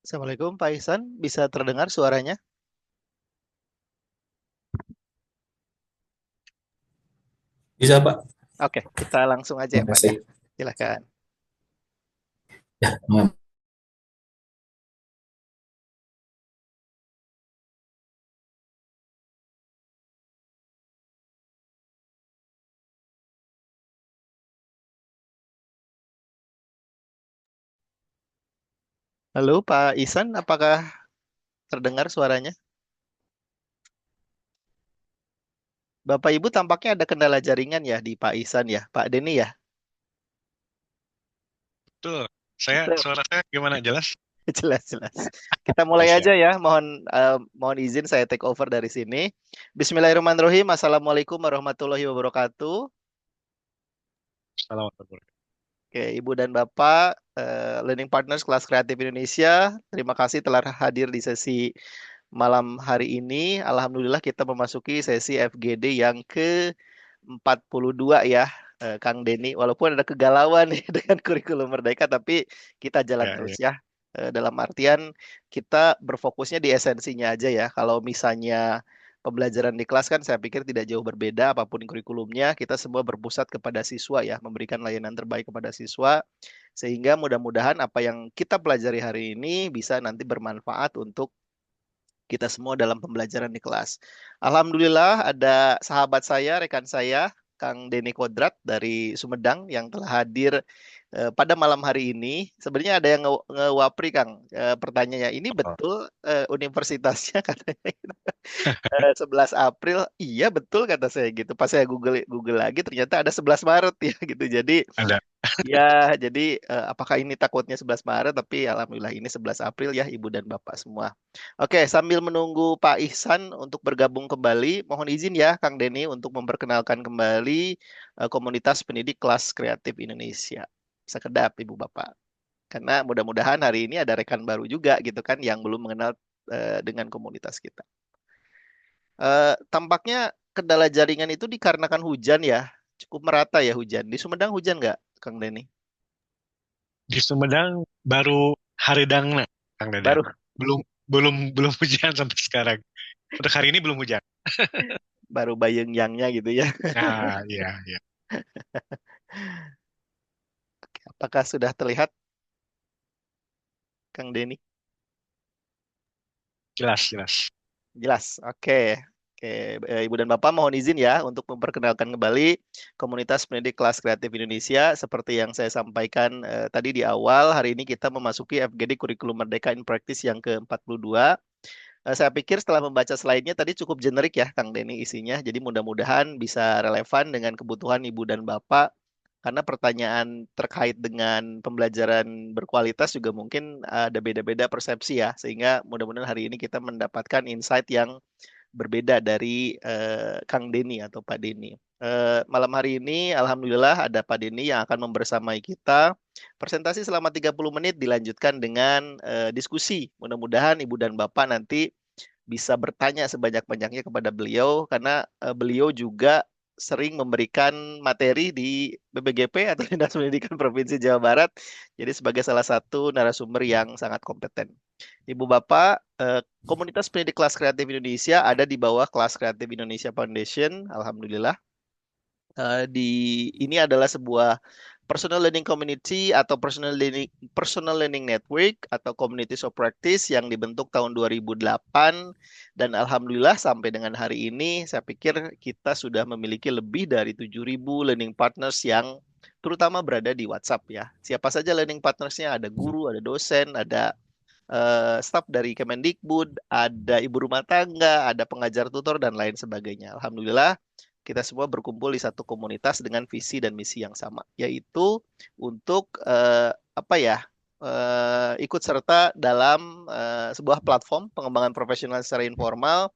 Assalamualaikum Pak Ihsan, bisa terdengar suaranya? Bisa, Pak. Oke, kita langsung aja ya Terima Pak ya. kasih. Silakan. Ya, Muhammad. Halo Pak Ihsan, apakah terdengar suaranya? Bapak Ibu tampaknya ada kendala jaringan ya di Pak Ihsan ya, Pak Denny ya. Betul. Betul. Suara saya gimana? Jelas? Jelas-jelas. Kita Oke, mulai aja siap. ya. Mohon izin saya take over dari sini. Bismillahirrahmanirrahim. Assalamualaikum warahmatullahi wabarakatuh. Assalamualaikum. Oke, Ibu dan Bapak, Learning Partners Kelas Kreatif Indonesia, terima kasih telah hadir di sesi malam hari ini. Alhamdulillah kita memasuki sesi FGD yang ke-42 ya, Kang Denny. Walaupun ada kegalauan nih dengan kurikulum Merdeka, tapi kita jalan Ya, terus ya. ya. Dalam artian kita berfokusnya di esensinya aja ya. Kalau misalnya pembelajaran di kelas kan saya pikir tidak jauh berbeda apapun kurikulumnya. Kita semua berpusat kepada siswa ya, memberikan layanan terbaik kepada siswa. Sehingga mudah-mudahan apa yang kita pelajari hari ini bisa nanti bermanfaat untuk kita semua dalam pembelajaran di kelas. Alhamdulillah ada sahabat saya, rekan saya, Kang Denny Kodrat dari Sumedang yang telah hadir pada malam hari ini. Sebenarnya ada yang ngewapri Kang, pertanyaannya ini Oh, betul universitasnya katanya 11 April. Iya betul kata saya gitu. Pas saya Google Google lagi ternyata ada 11 Maret ya gitu. Jadi ada. ya, jadi apakah ini takutnya 11 Maret, tapi alhamdulillah ini 11 April ya Ibu dan Bapak semua. Oke, sambil menunggu Pak Ihsan untuk bergabung kembali, mohon izin ya Kang Denny untuk memperkenalkan kembali komunitas pendidik kelas kreatif Indonesia. Sekedap Ibu Bapak. Karena mudah-mudahan hari ini ada rekan baru juga gitu kan yang belum mengenal dengan komunitas kita. Tampaknya kendala jaringan itu dikarenakan hujan ya. Cukup merata ya hujan. Di Sumedang hujan nggak, Kang Denny? Di Sumedang baru haridangna, Kang Deden. Baru Belum belum hujan sampai sekarang. Untuk hari ini belum hujan. baru bayeng yangnya gitu ya. Nah, iya, iya. Apakah sudah terlihat, Kang Denny? Jelas, jelas. Jelas. Oke. Oke, Ibu dan Bapak mohon izin ya untuk memperkenalkan kembali komunitas pendidik kelas kreatif Indonesia. Seperti yang saya sampaikan tadi di awal, hari ini kita memasuki FGD Kurikulum Merdeka in Practice yang ke-42. Saya pikir setelah membaca slide-nya tadi cukup generik ya, Kang Denny isinya. Jadi mudah-mudahan bisa relevan dengan kebutuhan Ibu dan Bapak. Karena pertanyaan terkait dengan pembelajaran berkualitas juga mungkin ada beda-beda persepsi ya. Sehingga mudah-mudahan hari ini kita mendapatkan insight yang berbeda dari Kang Denny atau Pak Denny. Malam hari ini, Alhamdulillah ada Pak Denny yang akan membersamai kita. Presentasi selama 30 menit dilanjutkan dengan diskusi. Mudah-mudahan Ibu dan Bapak nanti bisa bertanya sebanyak-banyaknya kepada beliau karena beliau juga sering memberikan materi di BPGP atau Dinas Pendidikan Provinsi Jawa Barat. Jadi sebagai salah satu narasumber yang sangat kompeten. Ibu Bapak, komunitas pendidik kelas kreatif Indonesia ada di bawah Kelas Kreatif Indonesia Foundation. Alhamdulillah. Di ini adalah sebuah personal learning community atau personal learning network atau communities of practice yang dibentuk tahun 2008 dan alhamdulillah sampai dengan hari ini saya pikir kita sudah memiliki lebih dari 7.000 learning partners yang terutama berada di WhatsApp ya. Siapa saja learning partnersnya? Ada guru, ada dosen, ada staf dari Kemendikbud, ada ibu rumah tangga, ada pengajar tutor dan lain sebagainya. Alhamdulillah kita semua berkumpul di satu komunitas dengan visi dan misi yang sama, yaitu untuk apa ya? Ikut serta dalam sebuah platform pengembangan profesional secara informal.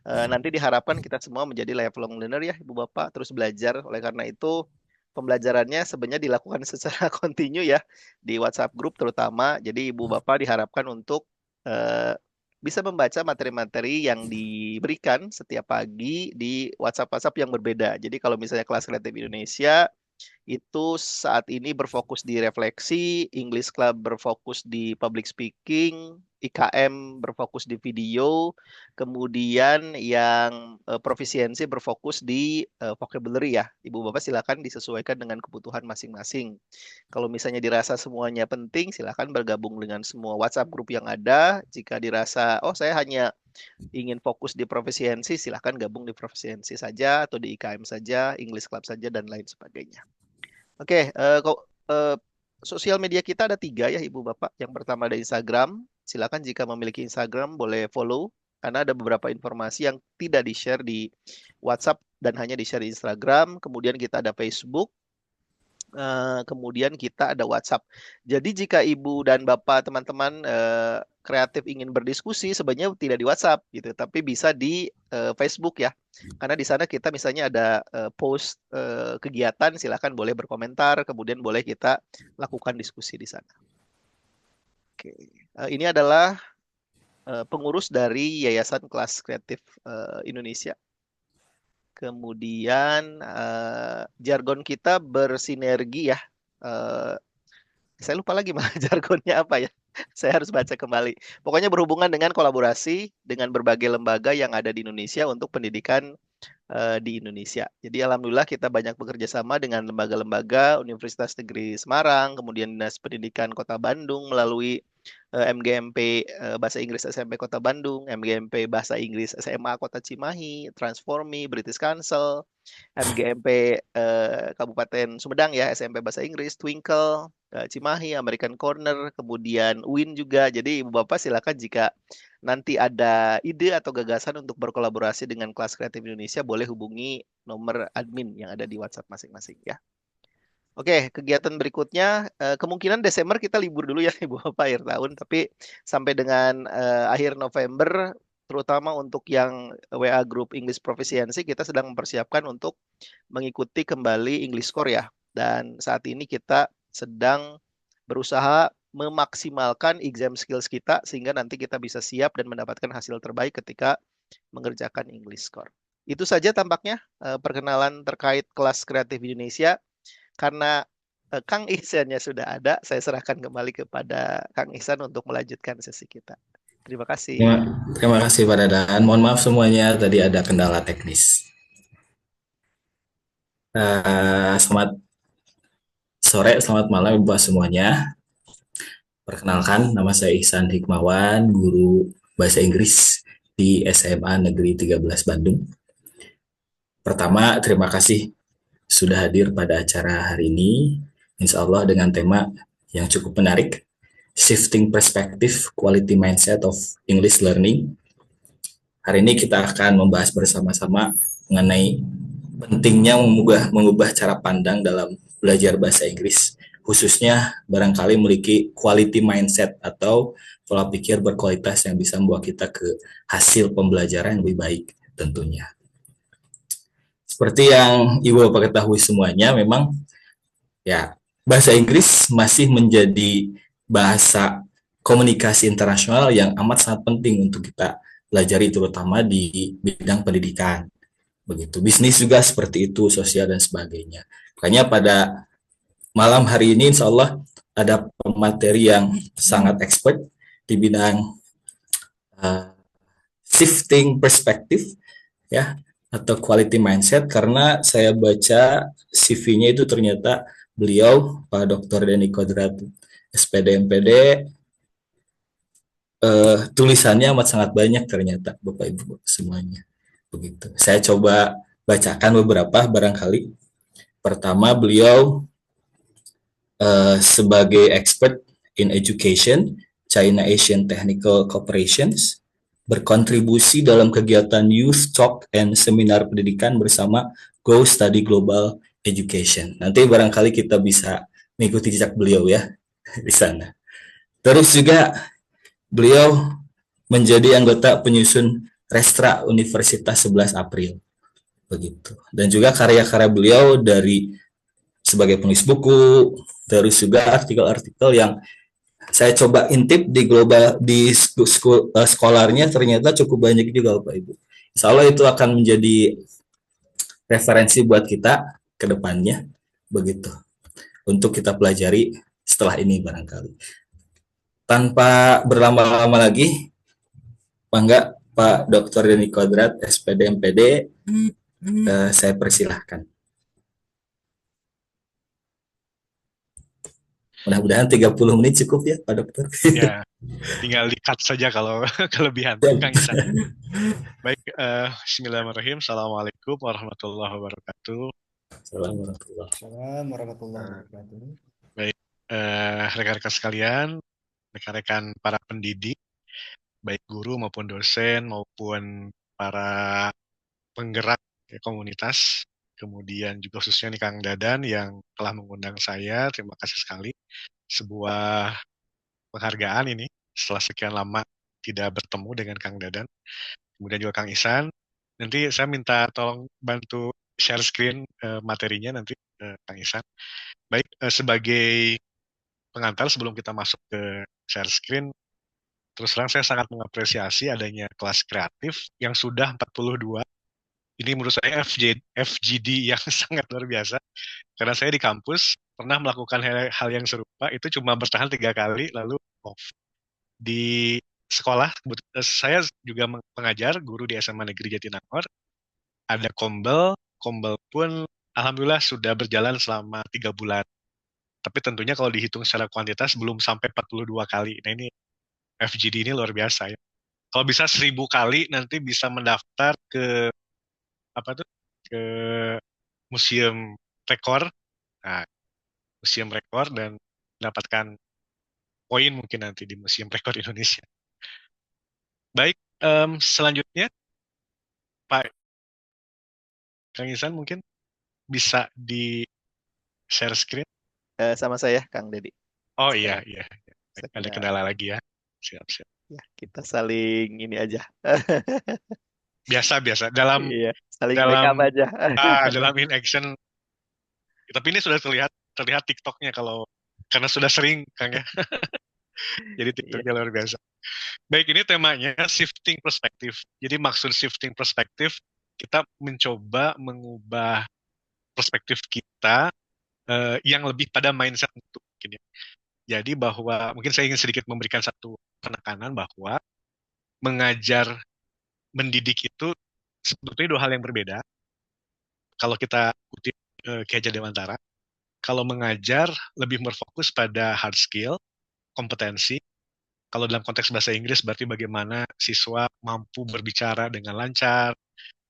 Nanti diharapkan kita semua menjadi lifelong learner ya, Ibu Bapak, terus belajar. Oleh karena itu, pembelajarannya sebenarnya dilakukan secara kontinu ya di WhatsApp grup terutama. Jadi Ibu Bapak diharapkan untuk eh, bisa membaca materi-materi yang diberikan setiap pagi di WhatsApp-WhatsApp yang berbeda. Jadi kalau misalnya kelas kreatif Indonesia itu saat ini berfokus di refleksi, English Club berfokus di public speaking, IKM berfokus di video, kemudian yang profisiensi berfokus di vocabulary ya. Ibu Bapak silakan disesuaikan dengan kebutuhan masing-masing. Kalau misalnya dirasa semuanya penting, silakan bergabung dengan semua WhatsApp grup yang ada. Jika dirasa, oh saya hanya ingin fokus di profisiensi, silakan gabung di profisiensi saja atau di IKM saja, English Club saja, dan lain sebagainya. Oke, kok sosial media kita ada 3 ya Ibu Bapak. Yang pertama ada Instagram. Silakan jika memiliki Instagram boleh follow karena ada beberapa informasi yang tidak di-share di WhatsApp dan hanya di-share di Instagram. Kemudian kita ada Facebook. Kemudian kita ada WhatsApp. Jadi jika Ibu dan Bapak teman-teman kreatif ingin berdiskusi sebenarnya tidak di WhatsApp gitu, tapi bisa di Facebook ya. Karena di sana kita misalnya ada post kegiatan, silakan boleh berkomentar, kemudian boleh kita lakukan diskusi di sana. Oke, ini adalah pengurus dari Yayasan Kelas Kreatif Indonesia. Kemudian jargon kita bersinergi ya. Saya lupa lagi malah jargonnya apa ya. Saya harus baca kembali. Pokoknya berhubungan dengan kolaborasi dengan berbagai lembaga yang ada di Indonesia untuk pendidikan di Indonesia. Jadi alhamdulillah kita banyak bekerja sama dengan lembaga-lembaga Universitas Negeri Semarang, kemudian Dinas Pendidikan Kota Bandung melalui MGMP Bahasa Inggris SMP Kota Bandung, MGMP Bahasa Inggris SMA Kota Cimahi, Transformi, British Council, MGMP Kabupaten Sumedang ya, SMP Bahasa Inggris, Twinkle, Cimahi, American Corner, kemudian UIN juga. Jadi Ibu Bapak silakan jika nanti ada ide atau gagasan untuk berkolaborasi dengan Kelas Kreatif Indonesia, boleh hubungi nomor admin yang ada di WhatsApp masing-masing ya. Oke, kegiatan berikutnya kemungkinan Desember kita libur dulu ya Ibu Bapak akhir tahun, tapi sampai dengan akhir November terutama untuk yang WA Group English Proficiency kita sedang mempersiapkan untuk mengikuti kembali English Core ya. Dan saat ini kita sedang berusaha memaksimalkan exam skills kita sehingga nanti kita bisa siap dan mendapatkan hasil terbaik ketika mengerjakan English Core. Itu saja tampaknya perkenalan terkait Kelas Kreatif Indonesia. Karena Kang Ihsannya sudah ada, saya serahkan kembali kepada Kang Ihsan untuk melanjutkan sesi kita. Terima kasih. Terima kasih Pak Dadan. Mohon maaf semuanya, tadi ada kendala teknis. Selamat sore, selamat malam buat semuanya. Perkenalkan, nama saya Ihsan Hikmawan, guru Bahasa Inggris di SMA Negeri 13 Bandung. Pertama, terima kasih sudah hadir pada acara hari ini, insya Allah dengan tema yang cukup menarik, Shifting Perspective, Quality Mindset of English Learning. Hari ini kita akan membahas bersama-sama mengenai pentingnya mengubah cara pandang dalam belajar bahasa Inggris, khususnya barangkali memiliki quality mindset atau pola pikir berkualitas yang bisa membawa kita ke hasil pembelajaran yang lebih baik tentunya. Seperti yang Ibu Bapak ketahui semuanya, memang ya bahasa Inggris masih menjadi bahasa komunikasi internasional yang amat sangat penting untuk kita pelajari, terutama di bidang pendidikan. Begitu, bisnis juga seperti itu, sosial dan sebagainya. Makanya pada malam hari ini insya Allah ada pemateri yang sangat expert di bidang shifting perspective ya, atau quality mindset, karena saya baca CV-nya itu ternyata beliau Pak Dr. Denny Kodrat SPD MPD, tulisannya amat sangat banyak ternyata Bapak Ibu semuanya. Begitu. Saya coba bacakan beberapa barangkali. Pertama, beliau sebagai expert in education, China Asian Technical Corporations, berkontribusi dalam kegiatan Youth Talk and Seminar Pendidikan bersama Go Study Global Education. Nanti barangkali kita bisa mengikuti jejak beliau ya di sana. Terus juga beliau menjadi anggota penyusun Restra Universitas 11 April. Begitu. Dan juga karya-karya beliau dari sebagai penulis buku, terus juga artikel-artikel yang saya coba intip di global di Scholar-nya ternyata cukup banyak juga Bapak Ibu. Insya Allah itu akan menjadi referensi buat kita ke depannya, begitu. Untuk kita pelajari setelah ini barangkali. Tanpa berlama-lama lagi, Bangga Pak Dr. Denny Kodrat, SPD MPD, saya persilahkan. Mudah-mudahan 30 menit cukup ya Pak Dokter. Ya, tinggal di-cut saja kalau kelebihan, Kang Isan. Baik, bismillahirrahmanirrahim. Assalamualaikum warahmatullahi wabarakatuh. Assalamualaikum. Assalamualaikum warahmatullahi Eh, wabarakatuh. Baik, rekan-rekan sekalian, rekan-rekan para pendidik, baik guru maupun dosen maupun para penggerak komunitas, kemudian juga khususnya nih Kang Dadan yang telah mengundang saya, terima kasih sekali. Sebuah penghargaan ini setelah sekian lama tidak bertemu dengan Kang Dadan, kemudian juga Kang Isan. Nanti saya minta tolong bantu share screen materinya nanti Kang Isan. Baik, sebagai pengantar sebelum kita masuk ke share screen, terus terang saya sangat mengapresiasi adanya kelas kreatif yang sudah 42. Ini menurut saya FGD yang sangat luar biasa. Karena saya di kampus pernah melakukan hal yang serupa, itu cuma bertahan 3 kali, lalu off. Di sekolah, saya juga pengajar, guru di SMA Negeri Jatinangor, ada Kombel pun Alhamdulillah sudah berjalan selama 3 bulan. Tapi tentunya kalau dihitung secara kuantitas belum sampai 42 kali. Nah ini FGD ini luar biasa ya. Kalau bisa 1000 kali nanti bisa mendaftar ke apa tuh, ke museum rekor. Nah, museum rekor dan mendapatkan poin mungkin nanti di Museum Rekor Indonesia. Baik, selanjutnya Pak Kang Isan mungkin bisa di share screen. Sama saya, Kang Dedi. Oh iya, Sekarang iya. Baik, ada saya, kendala lagi ya. Siap, siap. ya, kita saling ini aja. Biasa, biasa. Dalam Iya, saling dalam backup aja. dalam in action. Tapi ini sudah terlihat terlihat TikToknya kalau karena sudah sering Kang ya. Jadi Iya. TikToknya luar biasa. Baik, ini temanya shifting perspektif. Jadi maksud shifting perspektif, kita mencoba mengubah perspektif kita yang lebih pada mindset untuk mungkin ya. Jadi bahwa mungkin saya ingin sedikit memberikan satu penekanan bahwa mengajar, mendidik itu sebetulnya dua hal yang berbeda. Kalau kita kutip Ki Hajar Dewantara, kalau mengajar lebih berfokus pada hard skill, kompetensi. Kalau dalam konteks bahasa Inggris berarti bagaimana siswa mampu berbicara dengan lancar,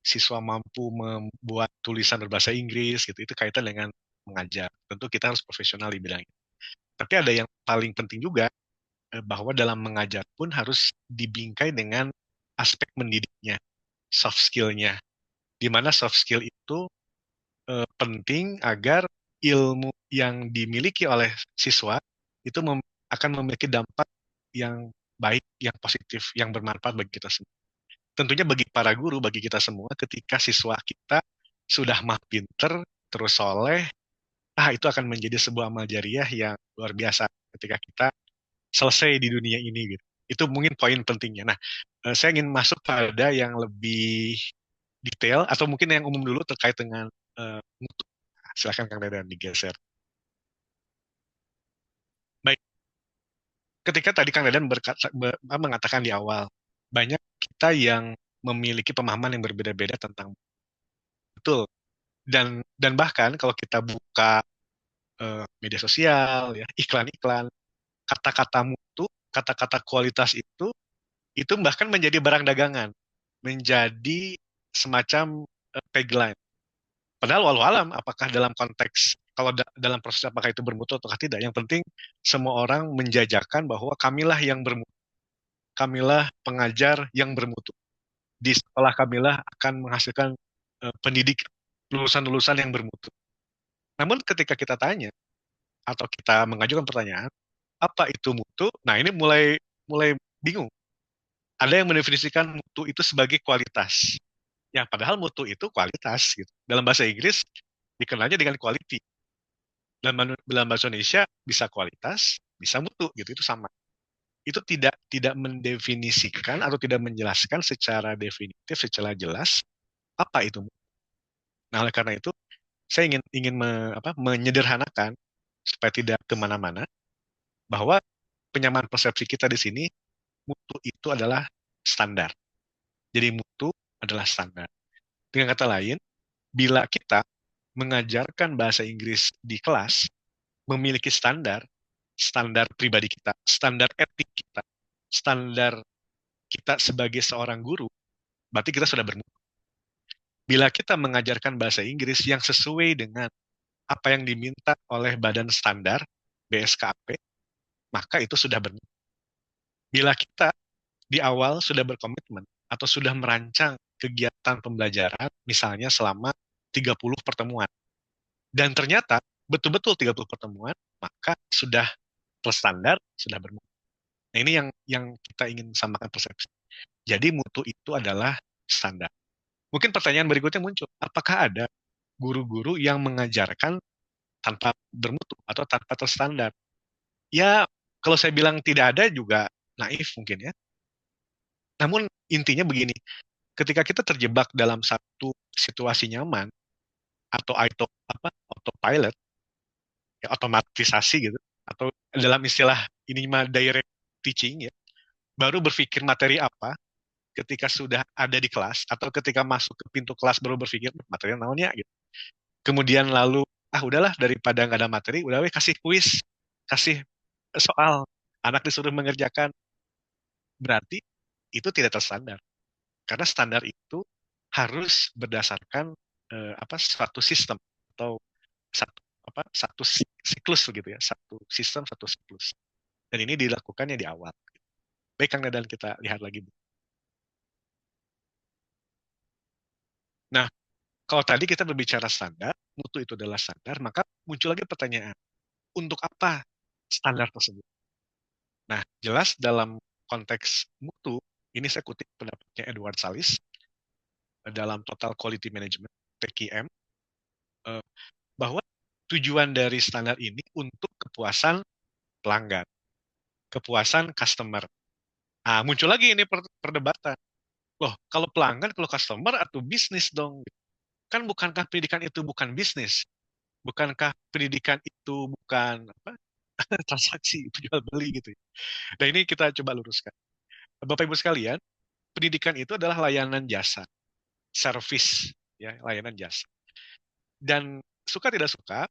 siswa mampu membuat tulisan berbahasa Inggris gitu. Itu kaitan dengan mengajar. Tentu kita harus profesional di bidang itu. Tapi ada yang paling penting juga bahwa dalam mengajar pun harus dibingkai dengan aspek mendidiknya, soft skill-nya. Di mana soft skill itu penting agar ilmu yang dimiliki oleh siswa itu akan memiliki dampak yang baik, yang positif, yang bermanfaat bagi kita semua. Tentunya bagi para guru, bagi kita semua, ketika siswa kita sudah mah pinter, terus soleh, itu akan menjadi sebuah amal jariah yang luar biasa ketika kita selesai di dunia ini gitu. Itu mungkin poin pentingnya. Nah, saya ingin masuk pada yang lebih detail atau mungkin yang umum dulu terkait dengan mutu. Silahkan Kang Dadan digeser. Baik, ketika tadi Kang Dadan mengatakan di awal, banyak kita yang memiliki pemahaman yang berbeda-beda tentang betul. Dan bahkan kalau kita buka media sosial, ya, iklan-iklan, kata-kata mutu, kata-kata kualitas itu bahkan menjadi barang dagangan, menjadi semacam tagline. Padahal walau alam, apakah dalam konteks, kalau dalam proses apakah itu bermutu atau tidak, yang penting semua orang menjajakan bahwa kamilah yang bermutu, kamilah pengajar yang bermutu. Di sekolah kamilah akan menghasilkan pendidik lulusan-lulusan yang bermutu. Namun ketika kita tanya, atau kita mengajukan pertanyaan, apa itu mutu? Nah ini mulai mulai bingung. Ada yang mendefinisikan mutu itu sebagai kualitas. Ya, padahal mutu itu kualitas gitu. Dalam bahasa Inggris dikenalnya dengan quality. Dalam bahasa Indonesia bisa kualitas, bisa mutu gitu, itu sama. Itu tidak mendefinisikan atau tidak menjelaskan secara definitif, secara jelas apa itu mutu. Nah, oleh karena itu saya ingin menyederhanakan supaya tidak kemana-mana bahwa penyamaan persepsi kita di sini, mutu itu adalah standar. Jadi mutu adalah standar. Dengan kata lain, bila kita mengajarkan bahasa Inggris di kelas, memiliki standar, standar pribadi kita, standar etik kita, standar kita sebagai seorang guru, berarti kita sudah bermutu. Bila kita mengajarkan bahasa Inggris yang sesuai dengan apa yang diminta oleh Badan Standar BSKP, maka itu sudah bermutu. Bila kita di awal sudah berkomitmen atau sudah merancang kegiatan pembelajaran, misalnya selama 30 pertemuan, dan ternyata betul-betul 30 pertemuan, maka sudah terstandar, sudah bermutu. Nah, ini yang kita ingin samakan persepsi. Jadi mutu itu adalah standar. Mungkin pertanyaan berikutnya muncul, apakah ada guru-guru yang mengajarkan tanpa bermutu atau tanpa terstandar? Ya, kalau saya bilang tidak ada juga naif mungkin ya. Namun intinya begini, ketika kita terjebak dalam satu situasi nyaman atau autopilot, ya, otomatisasi gitu, atau dalam istilah ini mah direct teaching ya, baru berpikir materi apa ketika sudah ada di kelas atau ketika masuk ke pintu kelas baru berpikir materi naonnya gitu. Kemudian lalu udahlah daripada nggak ada materi, udah weh kasih kuis, kasih soal, anak disuruh mengerjakan, berarti itu tidak terstandar. Karena standar itu harus berdasarkan suatu sistem atau satu siklus begitu ya, satu sistem satu siklus. Dan ini dilakukannya di awal. Baik Kang Dadan, kita lihat lagi. Nah, kalau tadi kita berbicara standar, mutu itu adalah standar, maka muncul lagi pertanyaan, untuk apa standar tersebut? Nah, jelas dalam konteks mutu, ini saya kutip pendapatnya Edward Salis dalam Total Quality Management, TQM, bahwa tujuan dari standar ini untuk kepuasan pelanggan, kepuasan customer. Nah, muncul lagi ini perdebatan. Loh, kalau pelanggan, kalau customer atau bisnis dong? Kan bukankah pendidikan itu bukan bisnis? Bukankah pendidikan itu bukan transaksi, jual beli gitu ya? Nah, ini kita coba luruskan. Bapak Ibu sekalian, pendidikan itu adalah layanan jasa, service, ya, layanan jasa. Dan suka tidak suka,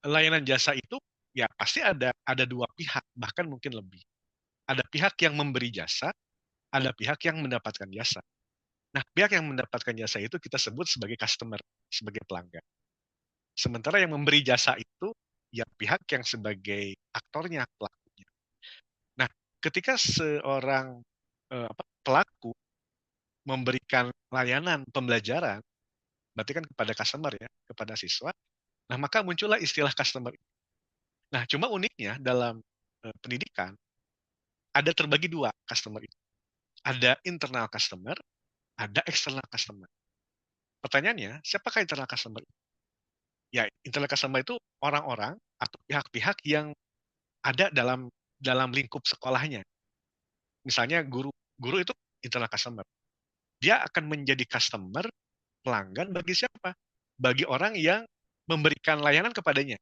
layanan jasa itu ya pasti ada dua pihak, bahkan mungkin lebih. Ada pihak yang memberi jasa, ada pihak yang mendapatkan jasa. Nah, pihak yang mendapatkan jasa itu kita sebut sebagai customer, sebagai pelanggan. Sementara yang memberi jasa itu ya pihak yang sebagai aktornya, pelakunya. Nah, ketika seorang pelaku memberikan layanan pembelajaran, berarti kan kepada customer ya, kepada siswa. Nah, maka muncullah istilah customer. Nah, cuma uniknya dalam pendidikan ada terbagi dua customer itu. Ada internal customer, ada external customer. Pertanyaannya, siapakah internal customer? Ya, internal customer itu orang-orang atau pihak-pihak yang ada dalam lingkup sekolahnya. Misalnya guru itu internal customer. Dia akan menjadi customer, pelanggan bagi siapa? Bagi orang yang memberikan layanan kepadanya.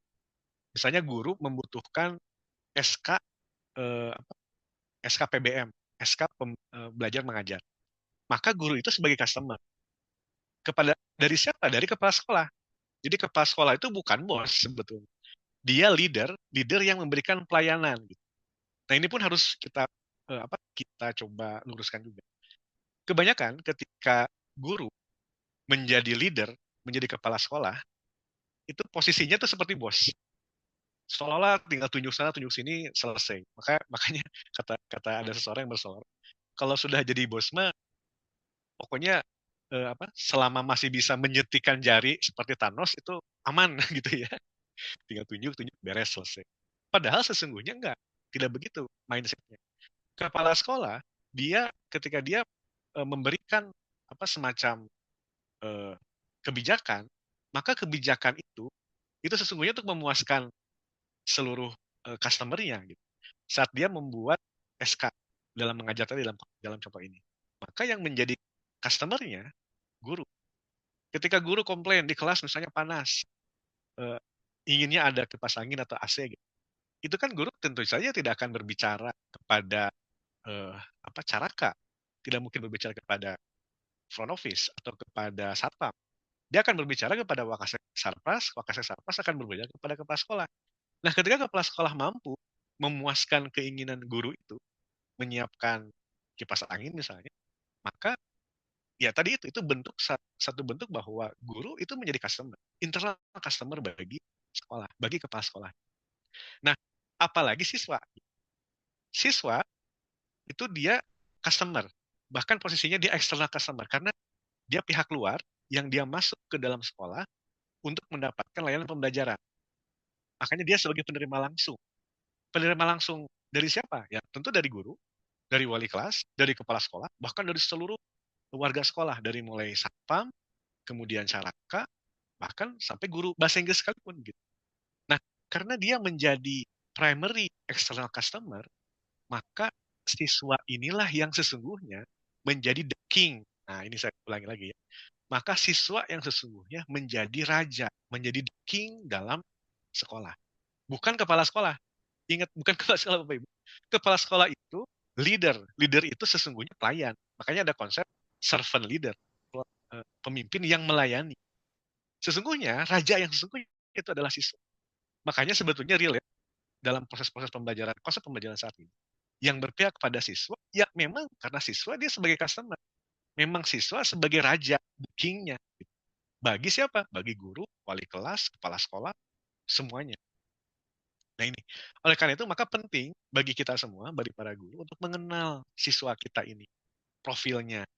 Misalnya guru membutuhkan SK SKPBM, belajar mengajar. Maka guru itu sebagai customer. Dari siapa? Dari kepala sekolah. Jadi kepala sekolah itu bukan bos sebetulnya. Dia leader yang memberikan pelayanan. Gitu. Nah, ini pun harus kita coba luruskan juga. Kebanyakan ketika guru menjadi leader, menjadi kepala sekolah, itu posisinya tuh seperti bos. Seolah-olah tinggal tunjuk sana, tunjuk sini, selesai. Makanya kata ada seseorang yang bersoal, kalau sudah jadi bos mah, pokoknya selama masih bisa menyetikan jari seperti Thanos itu aman gitu ya. Tinggal tunjuk, beres, selesai. Padahal sesungguhnya enggak. Tidak begitu mindsetnya. Kepala sekolah, ketika dia memberikan semacam kebijakan, maka kebijakan itu sesungguhnya untuk memuaskan seluruh customer-nya gitu. Saat dia membuat SK dalam mengajar tadi dalam contoh ini. Maka yang menjadi customer-nya guru. Ketika guru komplain di kelas misalnya panas, inginnya ada kipas angin atau AC gitu. itu kan guru tentu saja tidak akan berbicara kepada caraka, tidak mungkin berbicara kepada front office atau kepada satpam. Dia akan berbicara kepada Wakasek Sarpas akan berbicara kepada kepala sekolah. Nah, ketika kepala sekolah mampu memuaskan keinginan guru itu, menyiapkan kipas angin misalnya, maka ya tadi itu bentuk satu bentuk bahwa guru itu menjadi customer, internal customer bagi sekolah, bagi kepala sekolah. Nah, apalagi siswa. Siswa itu dia customer, bahkan posisinya dia external customer karena dia pihak luar yang dia masuk ke dalam sekolah untuk mendapatkan layanan pembelajaran. Makanya dia sebagai penerima langsung. Penerima langsung dari siapa? Ya, tentu dari guru, dari wali kelas, dari kepala sekolah, bahkan dari seluruh warga sekolah, dari mulai satpam, kemudian caraka, bahkan sampai guru bahasa Inggris sekalipun gitu. Nah, karena dia menjadi primary external customer, maka siswa inilah yang sesungguhnya menjadi the king. Nah, ini saya ulangi lagi ya. Maka siswa yang sesungguhnya menjadi raja, menjadi the king dalam sekolah. Bukan kepala sekolah. Ingat, bukan kepala sekolah Bapak Ibu. Kepala sekolah itu leader. Leader itu sesungguhnya pelayan. Makanya ada konsep servant leader. Pemimpin yang melayani. Sesungguhnya, raja yang sesungguhnya itu adalah siswa. Makanya sebetulnya real ya, dalam proses-proses pembelajaran, konsep pembelajaran saat ini. Yang berpihak pada siswa, ya memang karena siswa dia sebagai customer. Memang siswa sebagai raja, kingnya. Bagi siapa? Bagi guru, wali kelas, kepala sekolah, semuanya. Nah ini, oleh karena itu maka penting bagi kita semua, bagi para guru, untuk mengenal siswa kita ini, profilnya,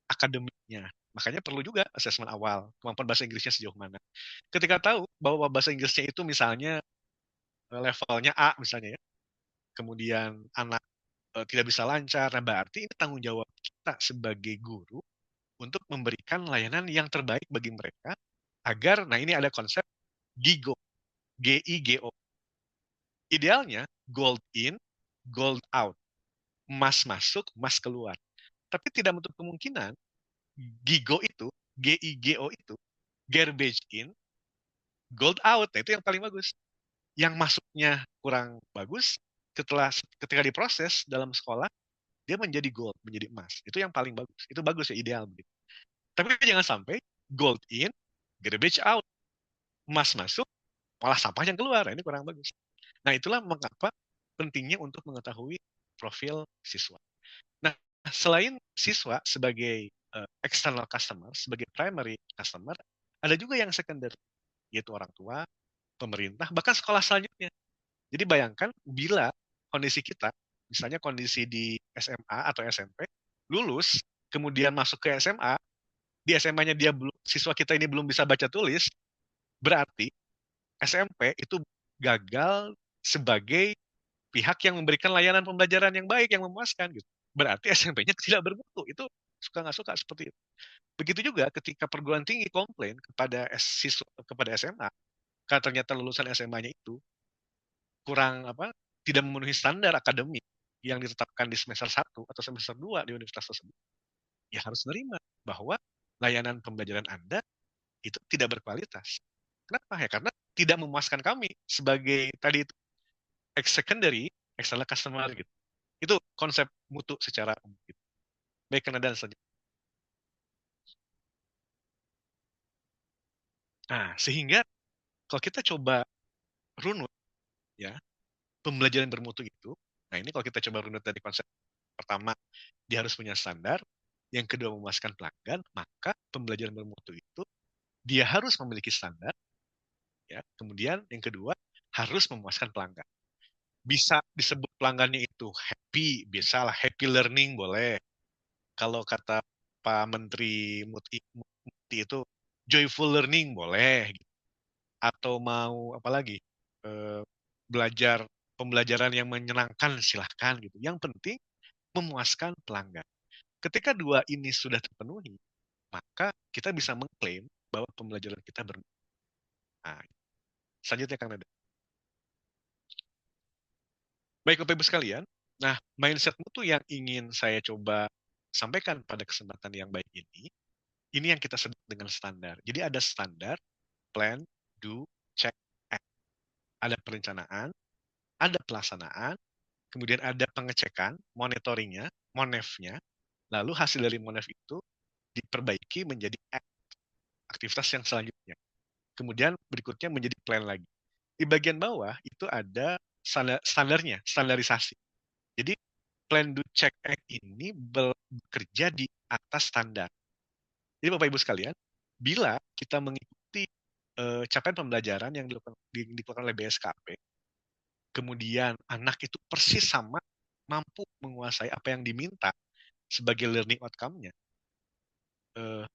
akademiknya. Makanya perlu juga asesmen awal, kemampuan bahasa Inggrisnya sejauh mana. Ketika tahu bahwa bahasa Inggrisnya itu misalnya levelnya A misalnya ya, kemudian anak tidak bisa lancar, nah berarti ini tanggung jawab kita sebagai guru untuk memberikan layanan yang terbaik bagi mereka agar, nah ini ada konsep GIGO, GIGO. Idealnya gold in, gold out, emas masuk, emas keluar. Tapi tidak menutup kemungkinan GIGO itu, GIGO itu, garbage in, gold out. Nah, itu yang paling bagus. Yang masuknya kurang bagus, ketika diproses dalam sekolah, dia menjadi gold, menjadi emas. Itu yang paling bagus. Itu bagus ya, ideal begitu. Tapi jangan sampai gold in, garbage out. Emas masuk, malah sampah yang keluar. Nah, ini kurang bagus. Nah, itulah mengapa pentingnya untuk mengetahui profil siswa. Nah, selain siswa sebagai external customer, sebagai primary customer, ada juga yang secondary, yaitu orang tua, pemerintah, bahkan sekolah selanjutnya. Jadi bayangkan bila kondisi kita, misalnya kondisi di SMA atau SMP, lulus, kemudian masuk ke SMA, di SMA-nya dia belum, siswa kita ini belum bisa baca tulis, berarti SMP itu gagal sebagai pihak yang memberikan layanan pembelajaran yang baik, yang memuaskan gitu. Berarti SMP-nya tidak bermutu. Itu suka nggak suka seperti itu. Begitu juga ketika perguruan tinggi komplain kepada SMA, karena ternyata lulusan SMA-nya itu kurang tidak memenuhi standar akademik yang ditetapkan di semester 1 atau semester 2 di universitas tersebut, ya harus menerima bahwa layanan pembelajaran Anda itu tidak berkualitas. Kenapa? Ya karena tidak memuaskan kami sebagai tadi itu secondary, external customer gitu. Itu konsep mutu secara umum. Gitu. Baik, karena dan selanjutnya. Nah, sehingga kalau kita coba runut ya, pembelajaran bermutu itu, nah ini kalau kita coba runut dari konsep pertama, dia harus punya standar, yang kedua memuaskan pelanggan, maka pembelajaran bermutu itu dia harus memiliki standar, ya. Kemudian yang kedua harus memuaskan pelanggan. Bisa disebut pelanggannya itu happy, bisalah happy learning boleh. Kalau kata Pak Menteri Muti itu joyful learning boleh. Atau mau apa lagi belajar pembelajaran yang menyenangkan silahkan gitu. Yang penting memuaskan pelanggan. Ketika dua ini sudah terpenuhi, maka kita bisa mengklaim bahwa pembelajaran kita bermutu. Nah, selanjutnya Kang Nada. Baik Bapak Ibu sekalian, nah mindset mutu yang ingin saya coba sampaikan pada kesempatan yang baik ini yang kita sebut dengan standar. Jadi ada standar, plan, do, check, act. Ada perencanaan, ada pelaksanaan, kemudian ada pengecekan, monitoringnya, monefnya, lalu hasil dari monef itu diperbaiki menjadi aktivitas yang selanjutnya. Kemudian berikutnya menjadi plan lagi. Di bagian bawah itu ada standarnya, standarisasi. Jadi plan, do, check, act ini bekerja di atas standar. Jadi Bapak Ibu sekalian, bila kita mengikuti capaian pembelajaran yang dilakukan oleh BSKP, kemudian anak itu persis sama, mampu menguasai apa yang diminta sebagai learning outcome-nya,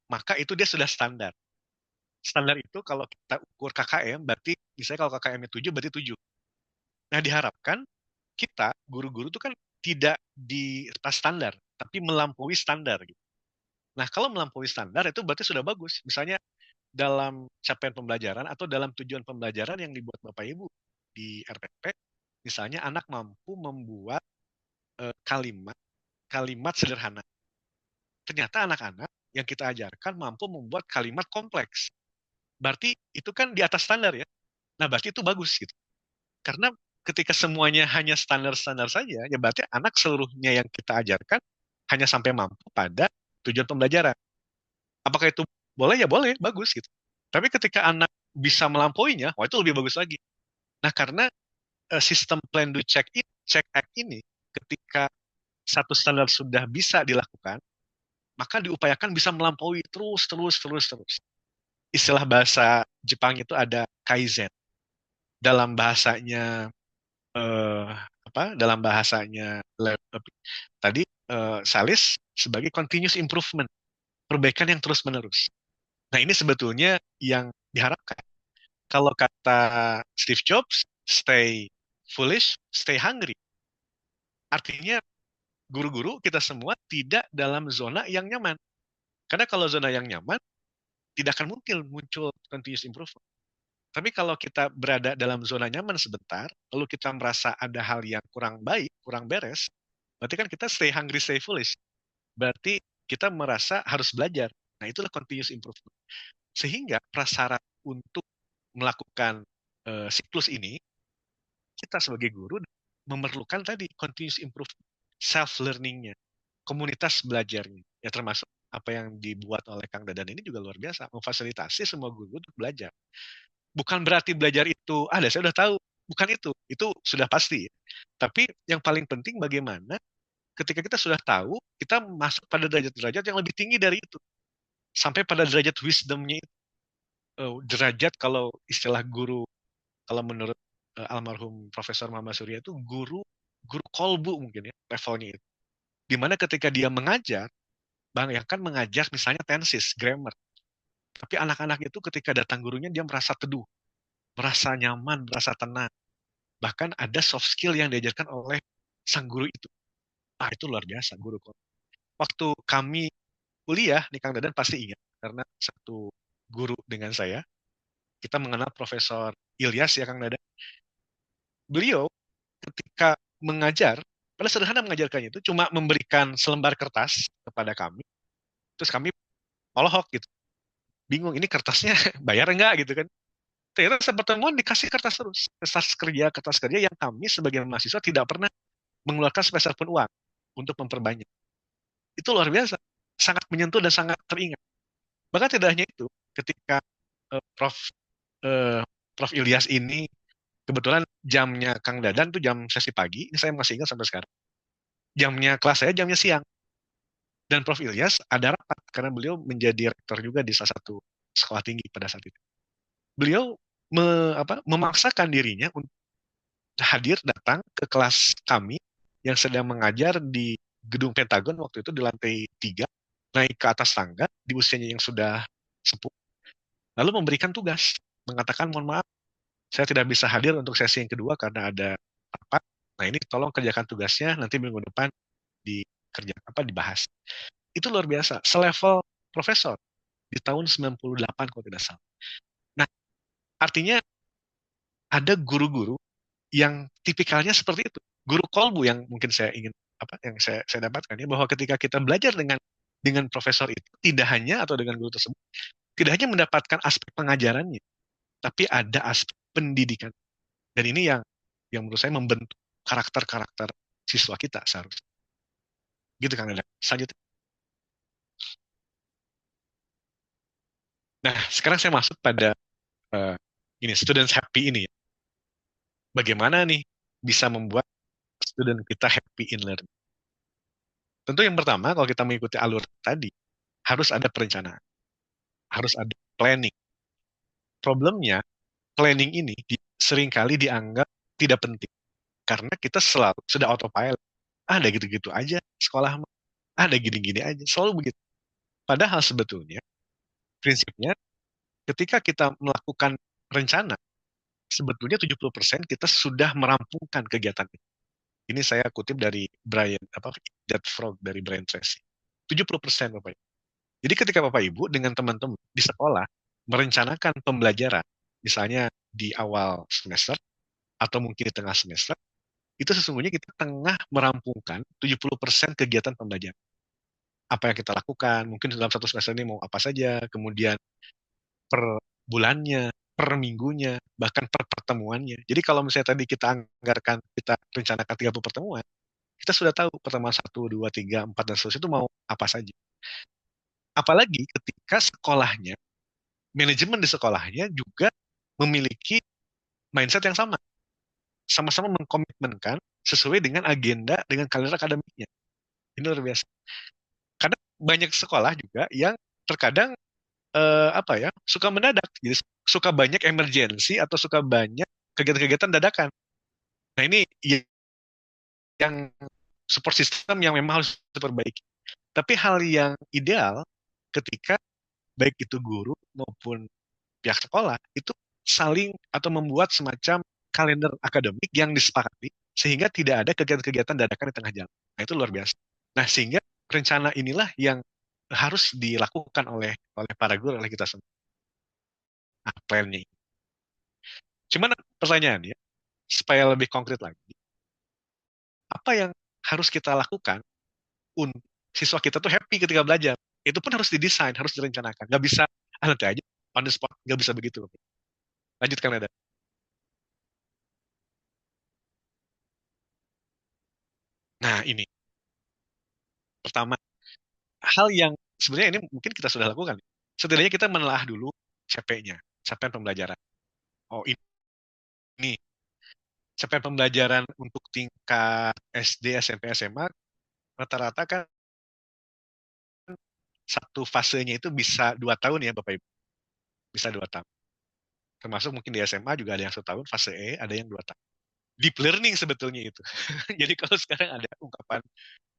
maka itu dia sudah standar. Standar itu kalau kita ukur KKM, berarti misalnya kalau KKM-nya 7, berarti 7. Nah, diharapkan kita, guru-guru itu kan tidak di atas standar, tapi melampaui standar. Gitu. Nah, kalau melampaui standar itu berarti sudah bagus. Misalnya dalam capaian pembelajaran atau dalam tujuan pembelajaran yang dibuat Bapak Ibu di RPP, misalnya anak mampu membuat kalimat sederhana. Ternyata anak-anak yang kita ajarkan mampu membuat kalimat kompleks. Berarti itu kan di atas standar ya. Nah, berarti itu bagus gitu. Karena ketika semuanya hanya standar-standar saja, ya berarti anak seluruhnya yang kita ajarkan hanya sampai mampu pada tujuan pembelajaran. Apakah itu boleh? Ya boleh, bagus gitu. Tapi ketika anak bisa melampauinya, wah itu lebih bagus lagi. Nah, karena sistem plan do check act ini, ketika satu standar sudah bisa dilakukan, maka diupayakan bisa melampaui terus. Istilah bahasa Jepang itu ada kaizen. Dalam bahasanya eh, dalam bahasanya tadi Salis sebagai continuous improvement, perbaikan yang terus menerus. Nah, ini sebetulnya yang diharapkan. Kalau kata Steve Jobs, stay foolish, stay hungry. Artinya guru-guru kita semua tidak dalam zona yang nyaman. Karena kalau zona yang nyaman, tidak akan mungkin muncul continuous improvement. Tapi kalau kita berada dalam zona nyaman sebentar, lalu kita merasa ada hal yang kurang baik, kurang beres, berarti kan kita stay hungry, stay foolish. Berarti kita merasa harus belajar. Nah, itulah continuous improvement. Sehingga prasyarat untuk melakukan siklus ini, kita sebagai guru memerlukan tadi continuous improvement, self-learning-nya, komunitas belajarnya. Ya termasuk apa yang dibuat oleh Kang Dadan ini juga luar biasa, memfasilitasi semua guru untuk belajar. Bukan berarti belajar itu, saya udah tahu. Bukan itu sudah pasti. Tapi yang paling penting bagaimana ketika kita sudah tahu, kita masuk pada derajat-derajat yang lebih tinggi dari itu. Sampai pada derajat wisdom-nya itu. Derajat kalau istilah guru, kalau menurut almarhum Profesor Muhammad Surya itu guru kolbu mungkin ya, levelnya itu. Dimana ketika dia mengajar, Bang, yang kan mengajar misalnya tenses, grammar. Tapi anak-anak itu ketika datang gurunya, dia merasa teduh, merasa nyaman, merasa tenang. Bahkan ada soft skill yang diajarkan oleh sang guru itu. Itu luar biasa, guru kolbu. Waktu kami kuliah, nih Kang Dadan pasti ingat, karena satu guru dengan saya, kita mengenal Profesor Ilyas ya Kang Dadan. Beliau ketika mengajar, pada sederhana mengajarkannya itu cuma memberikan selembar kertas kepada kami, terus kami polohok gitu. Bingung, ini kertasnya bayar enggak gitu kan. Ternyata saat pertemuan dikasih kertas kerja yang kami sebagai mahasiswa tidak pernah mengeluarkan sepeser pun uang untuk memperbanyak. Itu luar biasa, sangat menyentuh dan sangat teringat. Bahkan tidak hanya itu, ketika Prof Ilyas ini kebetulan jamnya Kang Dadan tuh jam sesi pagi, ini saya masih ingat sampai sekarang. Jamnya kelas saya jamnya siang. Dan Prof Ilyas ada rapat karena beliau menjadi rektor juga di salah satu sekolah tinggi pada saat itu. Beliau memaksakan dirinya untuk hadir datang ke kelas kami yang sedang mengajar di gedung Pentagon waktu itu di lantai 3, naik ke atas tangga di usianya yang sudah sepuh, lalu memberikan tugas, mengatakan mohon maaf, saya tidak bisa hadir untuk sesi yang kedua karena ada rapat. Nah ini tolong kerjakan tugasnya, nanti minggu depan dibahas. Itu luar biasa, selevel profesor di tahun 98 kalau tidak salah. Nah, artinya ada guru-guru yang tipikalnya seperti itu. Guru kolbu yang mungkin saya ingin yang saya dapatkan ya, bahwa ketika kita belajar dengan profesor itu, tidak hanya atau dengan guru tersebut, tidak hanya mendapatkan aspek pengajarannya, tapi ada aspek pendidikan. Dan ini yang yang menurut saya membentuk karakter-karakter siswa kita seharusnya. Gitu Kang Dadang. Selanjutnya. Nah, sekarang saya masuk pada eh, ini students happy ini ya. Bagaimana nih bisa membuat student kita happy in learning? Tentu yang pertama kalau kita mengikuti alur tadi harus ada perencanaan, harus ada planning. Problemnya planning ini seringkali dianggap tidak penting karena kita selalu sudah autopilot. Ada gitu-gitu aja sekolah mah. Ada gini-gini aja, selalu begitu. Padahal sebetulnya prinsipnya ketika kita melakukan rencana, sebetulnya 70% kita sudah merampungkan kegiatan itu. Ini saya kutip dari Brian That Frog dari Brian Tracy. 70% Bapak Ibu. Jadi ketika Bapak Ibu dengan teman-teman di sekolah merencanakan pembelajaran, misalnya di awal semester atau mungkin di tengah semester, itu sesungguhnya kita tengah merampungkan 70% kegiatan pembelajaran. Apa yang kita lakukan, mungkin dalam satu semester ini mau apa saja, kemudian per bulannya, per minggunya, bahkan per pertemuannya. Jadi kalau misalnya tadi kita anggarkan, kita rencanakan 30 pertemuan, kita sudah tahu pertemuan 1, 2, 3, 4, dan seterusnya itu mau apa saja. Apalagi ketika sekolahnya, manajemen di sekolahnya juga memiliki mindset yang sama. Sama-sama mengkomitmenkan sesuai dengan agenda, dengan kalender akademiknya. Ini luar biasa. Karena banyak sekolah juga yang terkadang suka mendadak. Jadi suka banyak emergensi atau suka banyak kegiatan-kegiatan dadakan. Nah ini yang support system yang memang harus diperbaiki. Tapi hal yang ideal ketika baik itu guru maupun pihak sekolah itu saling atau membuat semacam kalender akademik yang disepakati sehingga tidak ada kegiatan-kegiatan dadakan di tengah jalan. Nah itu luar biasa. Nah sehingga rencana inilah yang harus dilakukan oleh para guru, oleh kita semua. Nah, plannya. Cuman pertanyaannya, supaya lebih konkret lagi, apa yang harus kita lakukan untuk siswa kita tuh happy ketika belajar? Itu pun harus didesain, harus direncanakan. Nggak bisa, nanti aja, on the spot. Nggak bisa begitu. Lanjutkan, ada. Nah, ini. Pertama, hal yang sebenarnya ini mungkin kita sudah lakukan. Setidaknya kita menelaah dulu CP-nya, capaian pembelajaran. Oh, ini capaian pembelajaran untuk tingkat SD, SMP, SMA, rata-rata kan satu fasenya itu bisa 2 tahun ya Bapak Ibu. Bisa 2 tahun. Termasuk mungkin di SMA juga ada yang 1 tahun, fase E ada yang 2 tahun. Deep learning sebetulnya itu. Jadi kalau sekarang ada ungkapan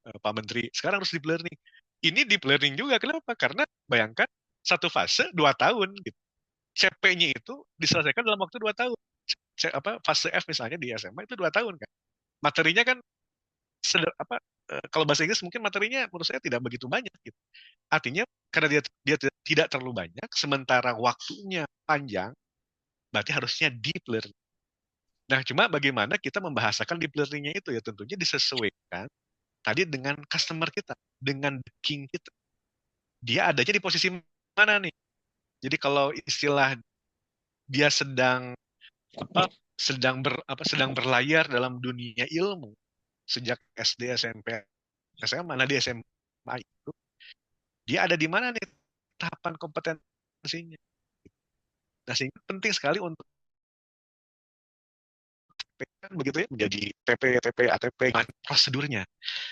Pak Menteri, sekarang harus deep learning. Ini deep learning juga, kenapa? Karena bayangkan satu fase 2 tahun. Gitu. CP-nya itu diselesaikan dalam waktu 2 tahun. Fase F misalnya di SMA itu 2 tahun kan. Materinya kan kalau bahasa Inggris mungkin materinya menurut saya tidak begitu banyak gitu. Artinya karena dia tidak terlalu banyak, sementara waktunya panjang, berarti harusnya deep learning. Nah, cuma bagaimana kita membahasakan deep learning-nya itu ya tentunya disesuaikan tadi dengan customer kita, dengan the king kita. Dia adanya di posisi mana nih? Jadi kalau istilah dia sedang berlayar dalam dunia ilmu sejak SD, SMP, SMA, nah di SMA itu dia ada di mana nih tahapan kompetensinya. Nah, sehingga penting sekali untuk kan begitu ya menjadi TP, TP, ATP prosedurnya.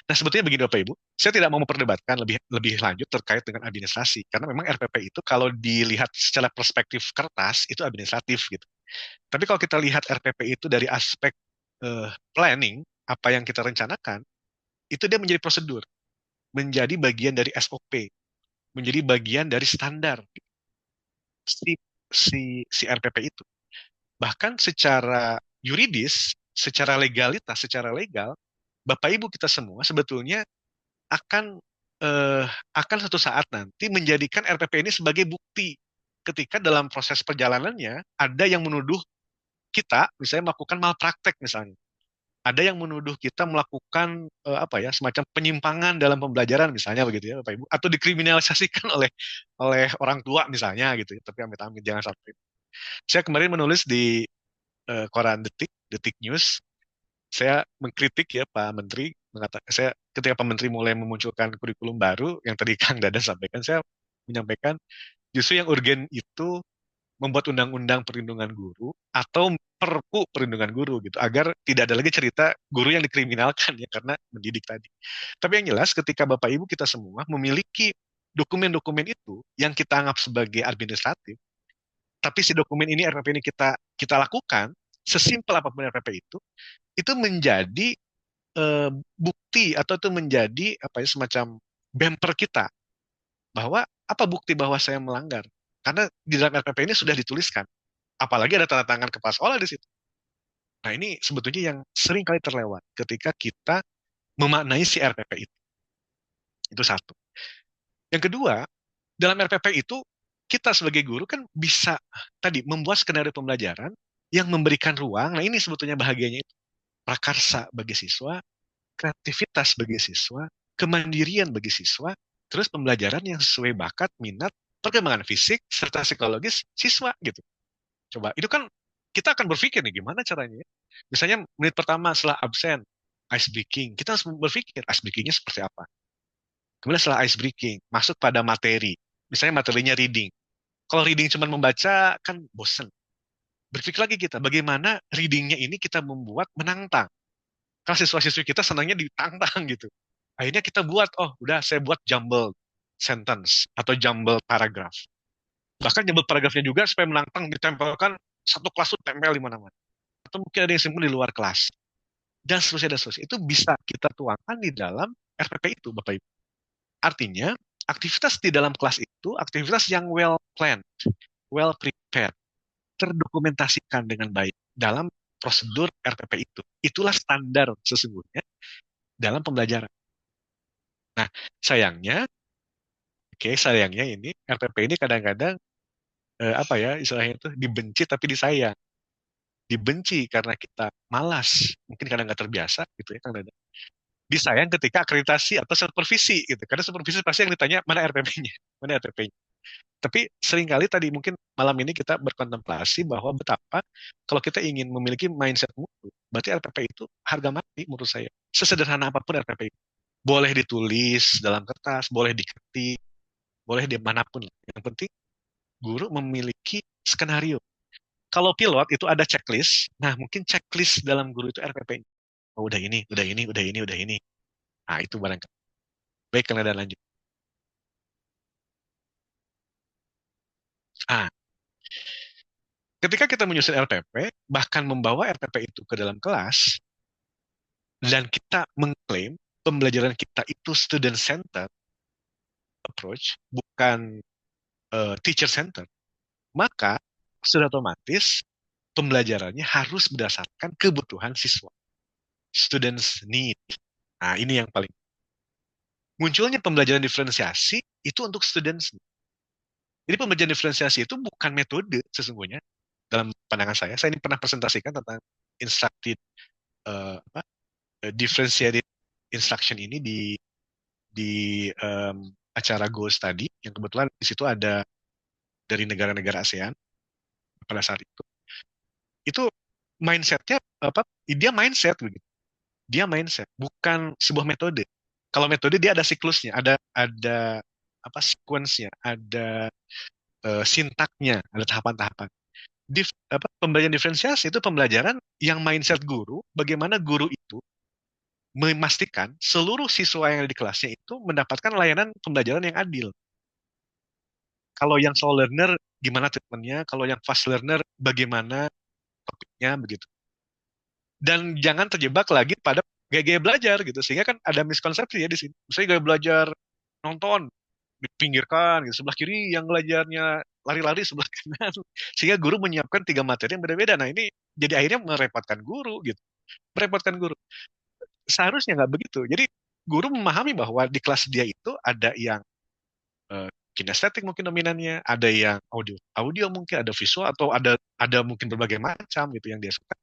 Nah sebetulnya begini Bapak Ibu, saya tidak mau memperdebatkan lebih lebih lanjut terkait dengan administrasi karena memang RPP itu kalau dilihat secara perspektif kertas itu administratif gitu. Tapi kalau kita lihat RPP itu dari aspek planning apa yang kita rencanakan itu dia menjadi prosedur, menjadi bagian dari SOP, menjadi bagian dari standar si si RPP itu. Bahkan secara yuridis, secara legalitas, secara legal, Bapak Ibu kita semua sebetulnya akan akan suatu saat nanti menjadikan RPP ini sebagai bukti ketika dalam proses perjalanannya ada yang menuduh kita misalnya melakukan malpraktek misalnya. Ada yang menuduh kita melakukan semacam penyimpangan dalam pembelajaran misalnya begitu ya Bapak Ibu atau dikriminalisasikan oleh orang tua misalnya gitu ya. Tapi amit-amit jangan sampai. Saya kemarin menulis di koran Detik News saya mengkritik ya Pak Menteri, mengatakan saya ketika Pak Menteri mulai memunculkan kurikulum baru yang tadi Kang Dadan sampaikan, saya menyampaikan justru yang urgen itu membuat undang-undang perlindungan guru atau perpu perlindungan guru gitu agar tidak ada lagi cerita guru yang dikriminalkan ya karena mendidik tadi. Tapi yang jelas ketika Bapak Ibu kita semua memiliki dokumen-dokumen itu yang kita anggap sebagai administratif, tapi si dokumen ini RPP ini kita lakukan sesimpel apapun RPP itu menjadi bukti atau itu menjadi apa ya semacam bumper kita bahwa apa bukti bahwa saya melanggar karena di dalam RPP ini sudah dituliskan apalagi ada tanda tangan kepala sekolah di situ. Nah ini sebetulnya yang sering kali terlewat ketika kita memaknai si RPP itu satu. Yang kedua, dalam RPP itu kita sebagai guru kan bisa tadi membuat skenario pembelajaran yang memberikan ruang. Nah ini sebetulnya bahagianya itu prakarsa bagi siswa, kreativitas bagi siswa, kemandirian bagi siswa, terus pembelajaran yang sesuai bakat, minat, perkembangan fisik, serta psikologis siswa gitu. Coba, itu kan kita akan berpikir nih gimana caranya. Misalnya menit pertama setelah absen, ice breaking. Kita harus berpikir ice breakingnya seperti apa. Kemudian setelah ice breaking, masuk pada materi. Misalnya materinya reading. Kalau reading cuma membaca, kan bosen. Berpikir lagi kita, bagaimana readingnya ini kita membuat menantang. Karena siswa-siswi kita senangnya ditantang gitu. Akhirnya kita buat, oh udah saya buat jumble sentence atau jumble paragraph. Bahkan jumble paragrafnya juga supaya menantang ditempelkan satu kelas itu tempel di mana-mana. Atau mungkin ada yang simpan di luar kelas. Dan seterusnya. Itu bisa kita tuangkan di dalam RPP itu, Bapak Ibu. Artinya, aktivitas di dalam kelas itu, aktivitas yang well planned, well prepared, terdokumentasikan dengan baik dalam prosedur RPP itu. Itulah standar sesungguhnya dalam pembelajaran. Nah, sayangnya, sayangnya ini RPP ini kadang-kadang apa ya istilahnya itu dibenci tapi disayang. Dibenci karena kita malas, mungkin karena nggak terbiasa gitu ya Kang Dada. Disayang ketika akreditasi atau supervisi gitu. Karena supervisi pasti yang ditanya mana RPP-nya, mana RPP-nya. Tapi seringkali tadi mungkin malam ini kita berkontemplasi bahwa betapa kalau kita ingin memiliki mindset mutu, berarti RPP itu harga mati menurut saya. Sesederhana apapun RPP itu. Boleh ditulis dalam kertas, boleh diketik, boleh di manapun. Yang penting guru memiliki skenario. Kalau pilot itu ada checklist, nah mungkin checklist dalam guru itu RPP. Oh, udah ini, udah ini, udah ini, udah ini. Nah, itu barangkali. Baik, karena dan lanjut. Ah, ketika kita menyusun RPP, bahkan membawa RPP itu ke dalam kelas, dan kita mengklaim pembelajaran kita itu student center approach, bukan teacher center, maka sudah otomatis pembelajarannya harus berdasarkan kebutuhan siswa. Students need. Nah, ini yang paling. Munculnya pembelajaran diferensiasi itu untuk students. Jadi pembelajaran diferensiasi itu bukan metode sesungguhnya dalam pandangan saya. Saya ini pernah presentasikan tentang instructed apa, differentiated instruction ini di acara Goals tadi yang kebetulan di situ ada dari negara-negara ASEAN pada saat itu. Itu mindsetnya apa? Dia mindset begitu. Dia mindset, bukan sebuah metode. Kalau metode dia ada siklusnya, ada apa sequence-nya, ada sintaknya, ada tahapan-tahapan. Pembelajaran diferensiasi itu pembelajaran yang mindset guru, bagaimana guru itu memastikan seluruh siswa yang ada di kelasnya itu mendapatkan layanan pembelajaran yang adil. Kalau yang slow learner, gimana treatmentnya? Kalau yang fast learner, bagaimana topiknya, begitu. Dan jangan terjebak lagi pada gaya-gaya belajar gitu, sehingga kan ada miskonsepsi ya di sini. Misalnya gaya belajar nonton, dipinggirkan gitu, sebelah kiri yang belajarnya lari-lari sebelah kanan, sehingga guru menyiapkan 3 materi yang berbeda. Nah ini jadi akhirnya merepotkan guru gitu, merepotkan guru. Seharusnya nggak begitu. Jadi guru memahami bahwa di kelas dia itu ada yang kinestetik mungkin dominannya, ada yang audio mungkin, ada visual atau ada mungkin berbagai macam gitu yang dia suka.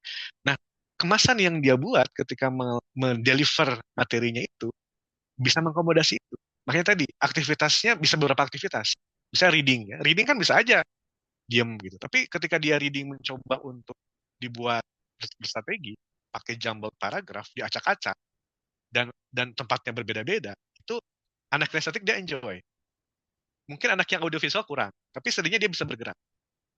Nah, kemasan yang dia buat ketika mendeliver materinya itu bisa mengakomodasi itu. Makanya tadi aktivitasnya bisa beberapa aktivitas. Bisa reading ya. Reading kan bisa aja diam gitu. Tapi ketika dia reading mencoba untuk dibuat berstrategi, pakai jumbled paragraph, diacak-acak, dan tempatnya berbeda-beda, itu anak kinestetik dia enjoy. Mungkin anak yang audiovisual kurang, tapi setidaknya dia bisa bergerak.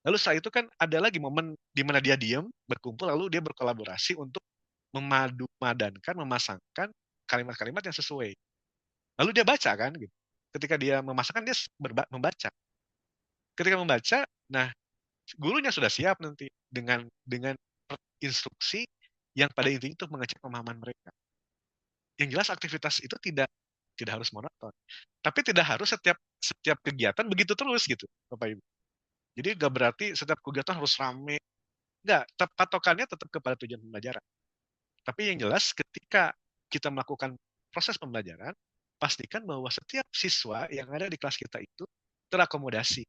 Lalu setelah itu kan ada lagi momen di mana dia diam, berkumpul, lalu dia berkolaborasi untuk memadu-madankan, memasangkan kalimat-kalimat yang sesuai. Lalu dia baca kan, gitu. Ketika dia memasangkan, dia membaca. Ketika membaca, nah gurunya sudah siap nanti dengan instruksi yang pada intinya itu mengecek pemahaman mereka. Yang jelas aktivitas itu tidak harus monoton, tapi tidak harus setiap kegiatan begitu terus gitu, Bapak Ibu. Jadi nggak berarti setiap kegiatan harus rame, nggak. Patokannya tetap kepada tujuan pembelajaran. Tapi yang jelas ketika kita melakukan proses pembelajaran, pastikan bahwa setiap siswa yang ada di kelas kita itu terakomodasi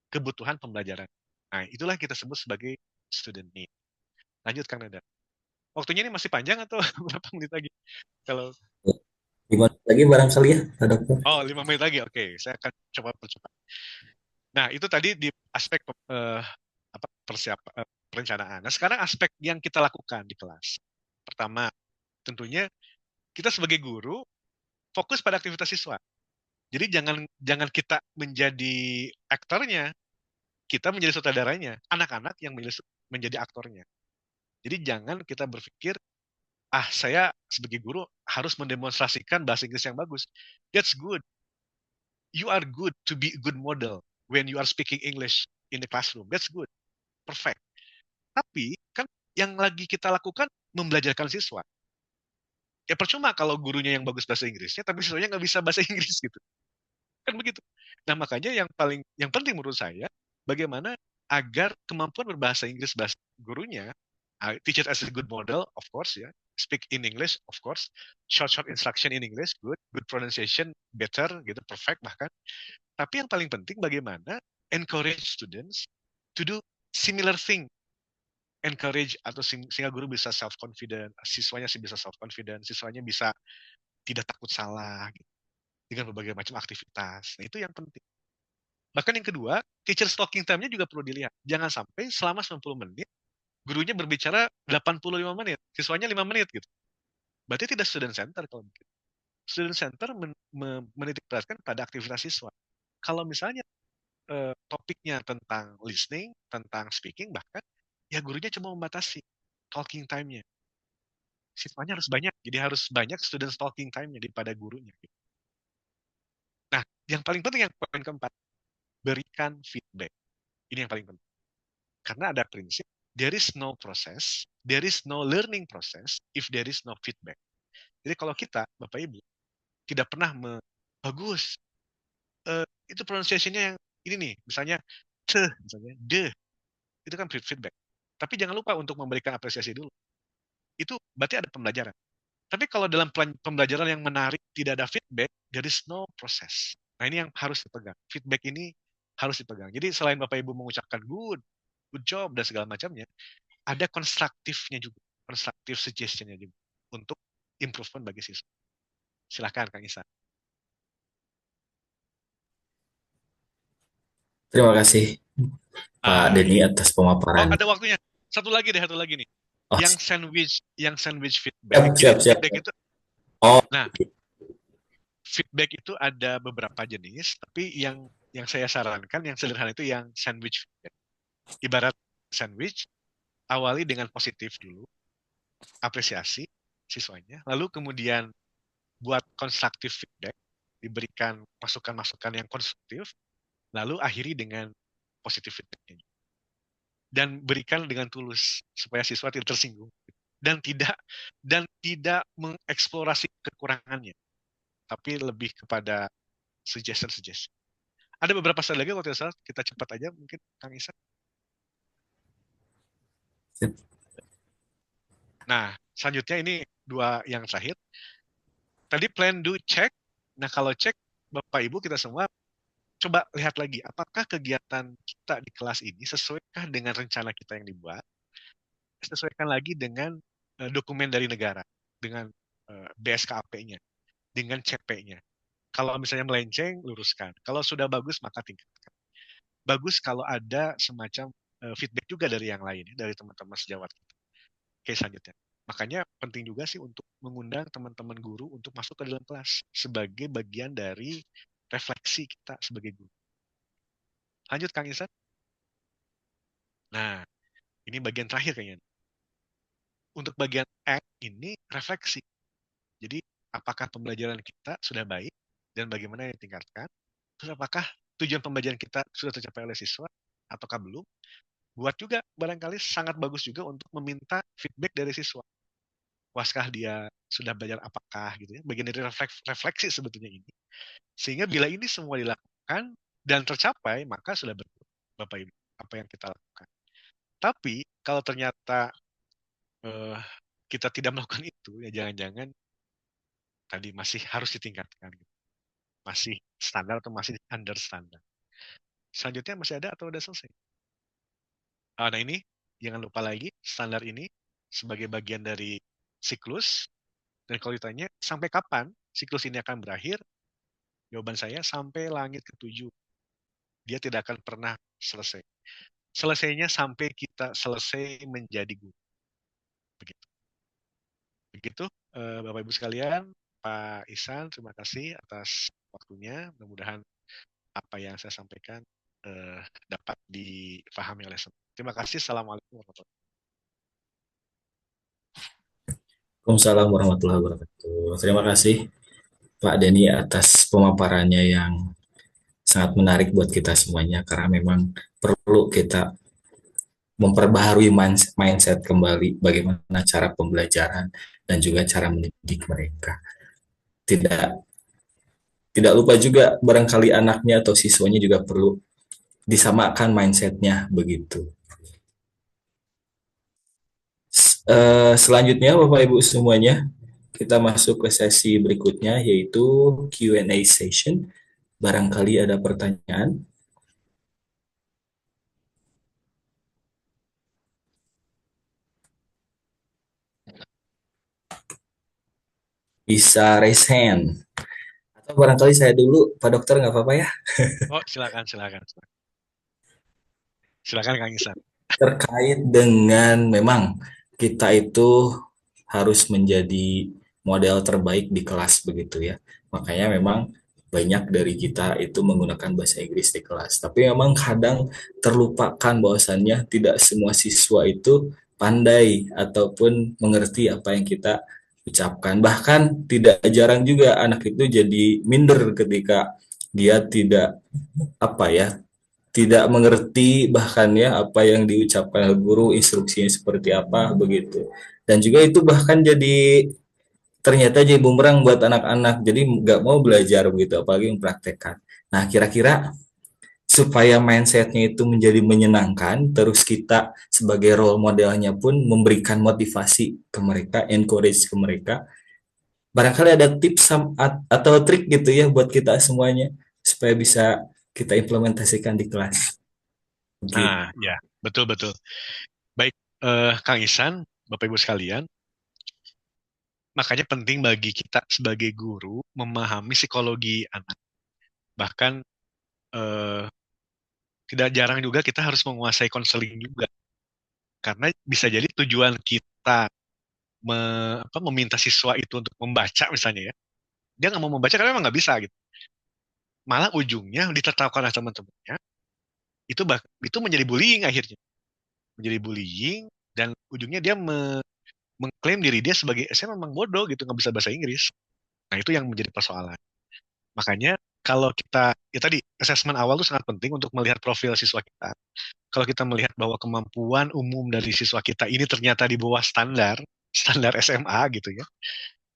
kebutuhan pembelajaran. Nah, itulah kita sebut sebagai student need. Lanjut, Kang Nada. Waktunya ini masih panjang atau berapa menit lagi? Kalau 5 menit lagi barangkali ya, Pak Dokter. 5 menit lagi, oke. Saya akan coba percepat. Nah, itu tadi di aspek perencanaan. Nah, sekarang aspek yang kita lakukan di kelas. Pertama, tentunya kita sebagai guru fokus pada aktivitas siswa. Jadi jangan kita menjadi aktornya, kita menjadi sutradaranya, anak-anak yang menjadi aktornya. Jadi jangan kita berpikir, saya sebagai guru harus mendemonstrasikan bahasa Inggris yang bagus. That's good. You are good to be a good model when you are speaking English in the classroom. That's good. Perfect. Tapi kan yang lagi kita lakukan membelajarkan siswa. Ya percuma kalau gurunya yang bagus bahasa Inggrisnya, tapi siswanya nggak bisa bahasa Inggris gitu. Kan begitu. Nah makanya yang penting menurut saya, bagaimana agar kemampuan berbahasa Inggris bahasa gurunya, teach it as a good model, of course ya, speak in English, of course, short instruction in English, good pronunciation, better, gitu, perfect bahkan. Tapi yang paling penting bagaimana encourage students to do similar thing, encourage atau sehingga guru bisa self confident, siswanya bisa self confident, siswanya bisa tidak takut salah gitu, dengan berbagai macam aktivitas. Nah, itu yang penting. Bahkan yang kedua, teacher talking time-nya juga perlu dilihat. Jangan sampai selama 90 menit gurunya berbicara 85 menit, siswanya 5 menit gitu. Berarti tidak student center kalau begitu. Student center menitik beratkan pada aktivitas siswa. Kalau misalnya topiknya tentang listening, tentang speaking, bahkan ya gurunya cuma membatasi talking time-nya. Siswanya harus banyak, jadi harus banyak student talking time-nya daripada gurunya. Nah, yang paling penting, yang poin keempat, berikan feedback. Ini yang paling penting. Karena ada prinsip, there is no process, there is no learning process if there is no feedback. Jadi kalau kita, Bapak Ibu, tidak pernah bagus, itu pronunciation-nya yang ini nih, misalnya misalnya itu kan feedback. Tapi jangan lupa untuk memberikan apresiasi dulu. Itu berarti ada pembelajaran. Tapi kalau dalam pembelajaran yang menarik tidak ada feedback, there is no process. Nah ini yang harus dipegang. Feedback ini harus dipegang. Jadi selain Bapak Ibu mengucapkan good job dan segala macamnya, ada konstruktifnya juga, konstruktif suggestionnya juga untuk improvement bagi siswa. Silahkan Kang Isa. Terima kasih Pak Denny atas pemaparan. Ada waktunya. Satu lagi nih. Oh, Yang sandwich feedback. siap. Feedback itu, Oh, nah, feedback itu ada beberapa jenis, tapi yang saya sarankan yang sederhana itu yang sandwich feedback. Ibarat sandwich, awali dengan positif dulu, apresiasi siswanya, lalu kemudian buat konstruktif feedback, diberikan masukan-masukan yang konstruktif, lalu akhiri dengan positif feedback. Dan berikan dengan tulus supaya siswa tidak tersinggung dan tidak mengeksplorasi kekurangannya, tapi lebih kepada suggestion. Ada beberapa slide lagi, kalau tidak salah kita cepat aja mungkin Kang Isa. siap. Nah, selanjutnya ini dua yang terakhir. Tadi plan, do, check. Nah, kalau cek, Bapak Ibu kita semua coba lihat lagi, apakah kegiatan kita di kelas ini sesuaikah dengan rencana kita yang dibuat, sesuaikan lagi dengan dokumen dari negara, dengan BSKAP-nya, dengan CP-nya. Kalau misalnya melenceng, luruskan. Kalau sudah bagus, maka tingkatkan. Bagus kalau ada semacam feedback juga dari yang lain, dari teman-teman sejawat kita. Oke, selanjutnya. Makanya penting juga sih untuk mengundang teman-teman guru untuk masuk ke dalam kelas sebagai bagian dari refleksi kita sebagai guru. Lanjut Kang Isan. Nah, ini bagian terakhir kayaknya. Untuk bagian act ini refleksi. Jadi apakah pembelajaran kita sudah baik dan bagaimana yang ditingkatkan? Terus apakah tujuan pembelajaran kita sudah tercapai oleh siswa ataukah belum? Buat juga barangkali sangat bagus juga untuk meminta feedback dari siswa. Puaskah dia sudah belajar apakah gitu ya. Bagian dari refleksi sebetulnya ini. Sehingga bila ini semua dilakukan dan tercapai, maka sudah betul Bapak Ibu apa yang kita lakukan. Tapi kalau ternyata eh, kita tidak melakukan itu, ya jangan-jangan tadi masih harus ditingkatkan. Gitu. Masih standar atau masih under standar. Selanjutnya masih ada atau udah selesai? Nah ini, jangan lupa lagi, standar ini sebagai bagian dari siklus. Dan kalau ditanya, sampai kapan siklus ini akan berakhir? Jawaban saya, sampai langit ketujuh. Dia tidak akan pernah selesai. Selesainya sampai kita selesai menjadi guru. Begitu. Begitu, Bapak Ibu sekalian, Pak Ihsan, terima kasih atas waktunya. Mudah-mudahan apa yang saya sampaikan dapat dipahami oleh semua. Terima kasih. Assalamualaikum warahmatullahi wabarakatuh. Waalaikumsalam warahmatullahi wabarakatuh. Terima kasih Pak Denny atas pemaparannya yang sangat menarik buat kita semuanya karena memang perlu kita memperbaharui mindset kembali bagaimana cara pembelajaran dan juga cara mendidik mereka. Tidak tidak lupa juga barangkali anaknya atau siswanya juga perlu disamakan mindsetnya begitu. Selanjutnya Bapak Ibu semuanya, kita masuk ke sesi berikutnya yaitu Q&A session. Barangkali ada pertanyaan. Bisa raise hand. Atau barangkali saya dulu, Pak Dokter nggak apa-apa ya? Oh, silakan, silakan. Silakan Kang Ihsan. Terkait dengan memang kita itu harus menjadi model terbaik di kelas begitu ya. Makanya memang banyak dari kita itu menggunakan bahasa Inggris di kelas. Tapi memang kadang terlupakan bahwasannya tidak semua siswa itu pandai ataupun mengerti apa yang kita ucapkan. Bahkan tidak jarang juga anak itu jadi minder ketika dia tidak apa ya tidak mengerti bahkan ya apa yang diucapkan oleh guru, instruksinya seperti apa begitu. Dan juga itu bahkan jadi ternyata jadi bumerang buat anak-anak, jadi nggak mau belajar begitu, apalagi mempraktekkan. Nah, kira-kira supaya mindsetnya itu menjadi menyenangkan, terus kita sebagai role modelnya pun memberikan motivasi ke mereka, encourage ke mereka. Barangkali ada tips atau trik gitu ya buat kita semuanya supaya bisa kita implementasikan di kelas. Gitu. Nah, ya, betul-betul. Baik, Kang Ihsan, Bapak Ibu sekalian, makanya penting bagi kita sebagai guru memahami psikologi anak. Bahkan eh, tidak jarang juga kita harus menguasai konseling juga. Karena bisa jadi tujuan kita meminta siswa itu untuk membaca misalnya ya. Dia nggak mau membaca karena memang nggak bisa gitu. Malah ujungnya ditertawakan oleh teman-temannya, itu menjadi bullying akhirnya. Menjadi bullying dan ujungnya dia mengklaim diri dia sebagai saya memang bodoh gitu nggak bisa bahasa Inggris. Nah itu yang menjadi persoalan. Makanya kalau kita ya tadi assessment awal itu sangat penting untuk melihat profil siswa kita. Kalau kita melihat bahwa kemampuan umum dari siswa kita ini ternyata di bawah standar standar SMA gitu ya,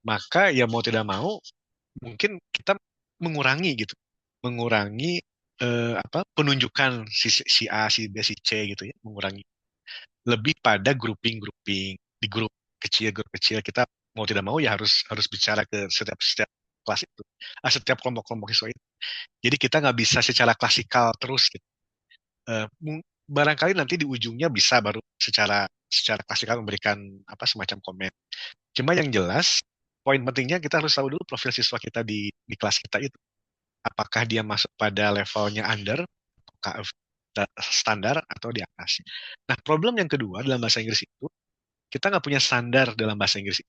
maka ya mau tidak mau mungkin kita mengurangi gitu, mengurangi penunjukan si A, si B, si C gitu ya, mengurangi lebih pada grouping-grouping di grup kecil kita mau tidak mau ya harus harus bicara ke setiap setiap kelas itu, setiap kelompok-kelompok siswa itu. Jadi kita nggak bisa secara klasikal terus gitu. Eh, Barangkali nanti di ujungnya bisa baru secara secara klasikal memberikan apa semacam komen. Cuma yang jelas poin pentingnya kita harus tahu dulu profil siswa kita di kelas kita itu. Apakah dia masuk pada levelnya under, standar atau di atas. Nah, problem yang kedua dalam bahasa Inggris itu kita nggak punya standar dalam bahasa Inggris.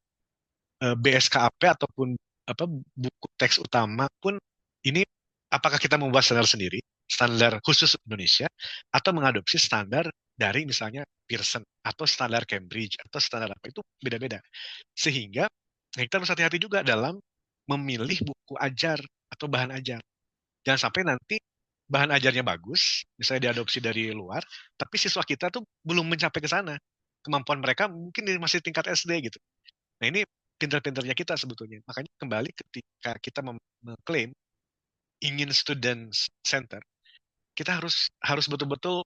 BSKAP ataupun apa buku teks utama pun ini apakah kita membuat standar sendiri, standar khusus Indonesia, atau mengadopsi standar dari misalnya Pearson atau standar Cambridge atau standar apa itu beda-beda. Sehingga kita harus hati-hati juga dalam memilih buku ajar atau bahan ajar. Jangan sampai nanti bahan ajarnya bagus, misalnya diadopsi dari luar, tapi siswa kita tuh belum mencapai ke sana. Kemampuan mereka mungkin masih tingkat SD gitu. Nah ini pinter-pinternya kita sebetulnya. Makanya kembali ketika kita mengklaim ingin student center, kita harus harus betul-betul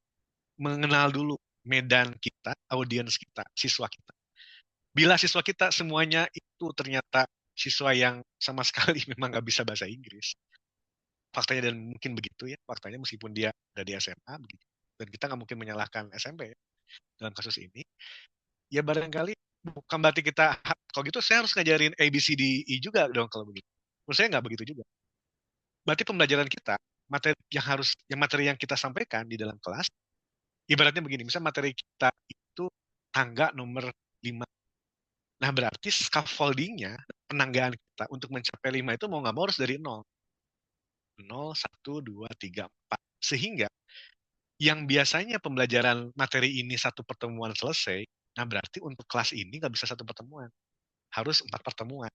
mengenal dulu medan kita, audiens kita, siswa kita. Bila siswa kita semuanya itu ternyata siswa yang sama sekali memang nggak bisa bahasa Inggris, faktanya dan mungkin begitu ya, faktanya meskipun dia ada di SMA begitu, dan kita nggak mungkin menyalahkan SMP ya, dalam kasus ini, ya barangkali bukan berarti kita kalau gitu saya harus ngajarin A B C D E juga dong kalau begitu. Menurut saya nggak begitu juga. Berarti pembelajaran kita, materi yang kita sampaikan di dalam kelas, ibaratnya begini, misalnya materi kita itu tangga nomor 5. Nah, berarti scaffoldingnya, penanggaan kita untuk mencapai 5 itu mau nggak mau harus dari 0. 0, 1, 2, 3, 4. Sehingga yang biasanya pembelajaran materi ini satu pertemuan selesai, nah berarti untuk kelas ini nggak bisa satu pertemuan. Harus 4 pertemuan.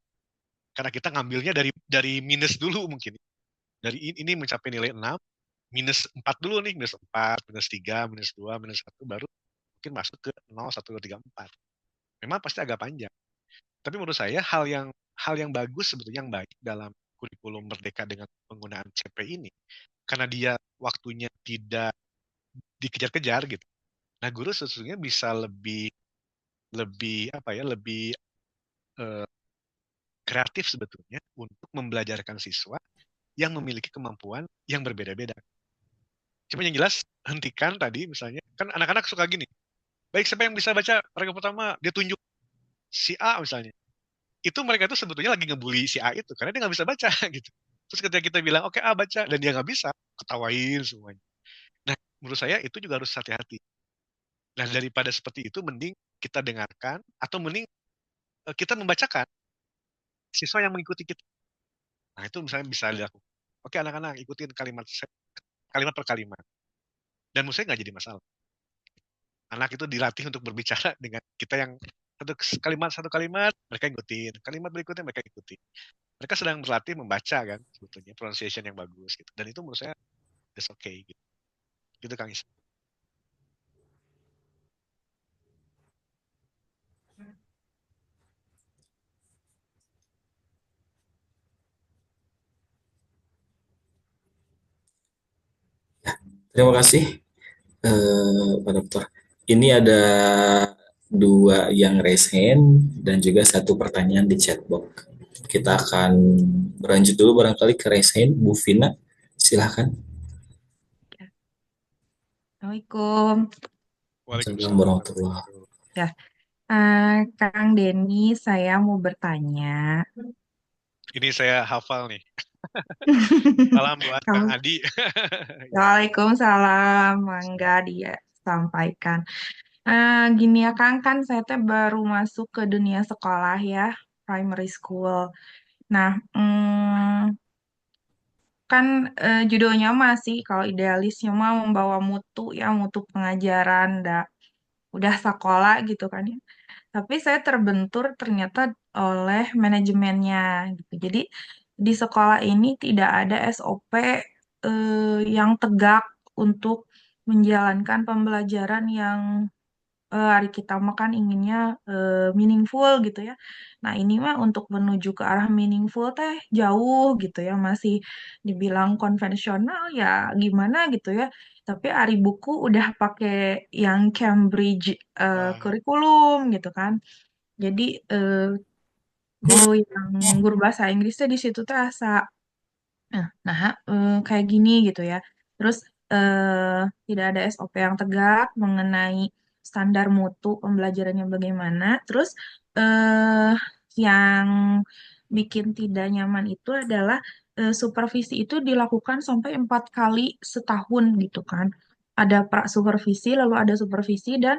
Karena kita ngambilnya dari minus dulu mungkin. Dari ini mencapai nilai 6, minus 4 dulu nih, minus 4, minus 3, minus 2, minus 1, baru mungkin masuk ke 0, 1, 2, 3, 4. Memang pasti agak panjang. Tapi menurut saya hal yang bagus sebetulnya yang baik dalam kurikulum Merdeka dengan penggunaan CP ini, karena dia waktunya tidak dikejar-kejar gitu. Nah, guru sesungguhnya bisa lebih lebih apa ya, lebih eh, kreatif sebetulnya untuk membelajarkan siswa yang memiliki kemampuan yang berbeda-beda. Cuma yang jelas hentikan tadi misalnya kan anak-anak suka gini. Baik siapa yang bisa baca paragraf pertama dia tunjuk si A misalnya. Itu mereka itu sebetulnya lagi ngebully si A itu karena dia nggak bisa baca gitu. Terus ketika kita bilang oke A baca dan dia nggak bisa, ketawain semuanya. Nah menurut saya itu juga harus hati-hati. Nah daripada seperti itu mending kita dengarkan atau mending kita membacakan siswa yang mengikuti kita. Nah itu misalnya bisa dilakukan. Oke anak-anak ikutin kalimat per kalimat. Dan menurut saya nggak jadi masalah. Anak itu dilatih untuk berbicara dengan kita yang satu kalimat mereka ikutin, kalimat berikutnya mereka ikuti. Mereka sedang berlatih membaca kan sebetulnya pronunciation yang bagus gitu. Dan itu menurut saya it's okay gitu. Gitu Kang Is. Terima kasih, Pak Dokter. Ini ada dua yang raise hand dan juga satu pertanyaan di chat box. Kita akan berlanjut dulu barangkali ke raise hand. Bu Vina, silahkan. Assalamualaikum. Assalamualaikum Waalaikumsalam warahmatullahi wabarakatuh. warahmatullahi wabarakatuh. Ya, Kang Denny, saya mau bertanya. Ini saya hafal nih. Salam buat Kang Kang, Adi. Ya, ya. Waalaikumsalam, mangga dia sampaikan. Gini ya Kang, kan saya teh baru masuk ke dunia sekolah ya, primary school. Nah, kan judulnya masih kalau idealisnya mah membawa mutu ya, mutu pengajaran, udah sekolah gitu kan ya. Tapi saya terbentur ternyata oleh manajemennya gitu. Jadi di sekolah ini tidak ada SOP yang tegak untuk menjalankan pembelajaran yang hari kita mah kan inginnya meaningful gitu ya. Nah ini mah untuk menuju ke arah meaningful teh jauh gitu ya. Masih dibilang konvensional ya gimana gitu ya. Tapi ari buku udah pakai yang Cambridge Wah, kurikulum gitu kan. Jadi guru bahasa Inggrisnya di situ tuh asa nah, kayak gini gitu ya. Terus tidak ada SOP yang tegak mengenai standar mutu pembelajarannya bagaimana. Terus eh yang bikin tidak nyaman itu adalah supervisi itu dilakukan sampai 4 kali setahun gitu kan. ada pra supervisi, lalu ada supervisi, dan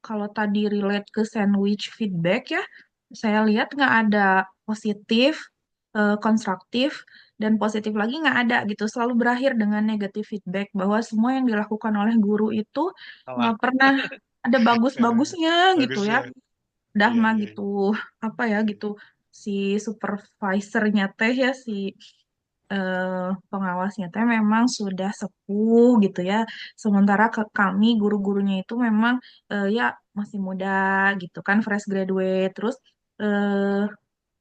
kalau tadi relate ke sandwich feedback ya, saya lihat nggak ada positif, konstruktif, dan positif lagi nggak ada gitu. Selalu berakhir dengan negatif feedback bahwa semua yang dilakukan oleh guru itu Salah. nggak pernah ada Eh, bagus-bagusnya gitu ya. Bagusnya. Udah Iya, mah iya, gitu, apa ya gitu, si supervisornya teh ya, si pengawasnya teh memang sudah sepuh gitu ya. Sementara ke kami guru-gurunya itu memang ya masih muda gitu kan, fresh graduate. Terus eh,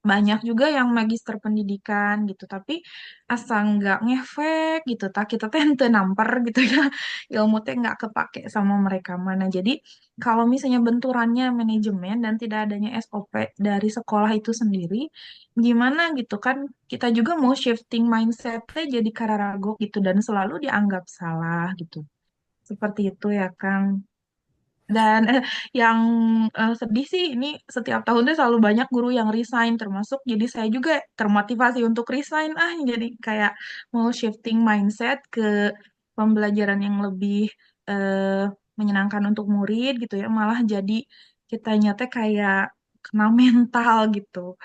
banyak juga yang magister pendidikan gitu, tapi asal nggak ngefek gitu, tak kita teh henteu namper gitu ya, ilmu teh nggak kepake sama mereka mana. Jadi kalau misalnya benturannya manajemen dan tidak adanya SOP dari sekolah itu sendiri, gimana gitu kan, kita juga mau shifting mindsetnya jadi kararagok gitu dan selalu dianggap salah gitu. Seperti itu ya Kang. Dan yang sedih sih ini setiap tahunnya selalu banyak guru yang resign, termasuk jadi saya juga termotivasi untuk resign, jadi kayak mau shifting mindset ke pembelajaran yang lebih eh, menyenangkan untuk murid gitu ya, malah jadi kita nyata kayak kena mental gitu,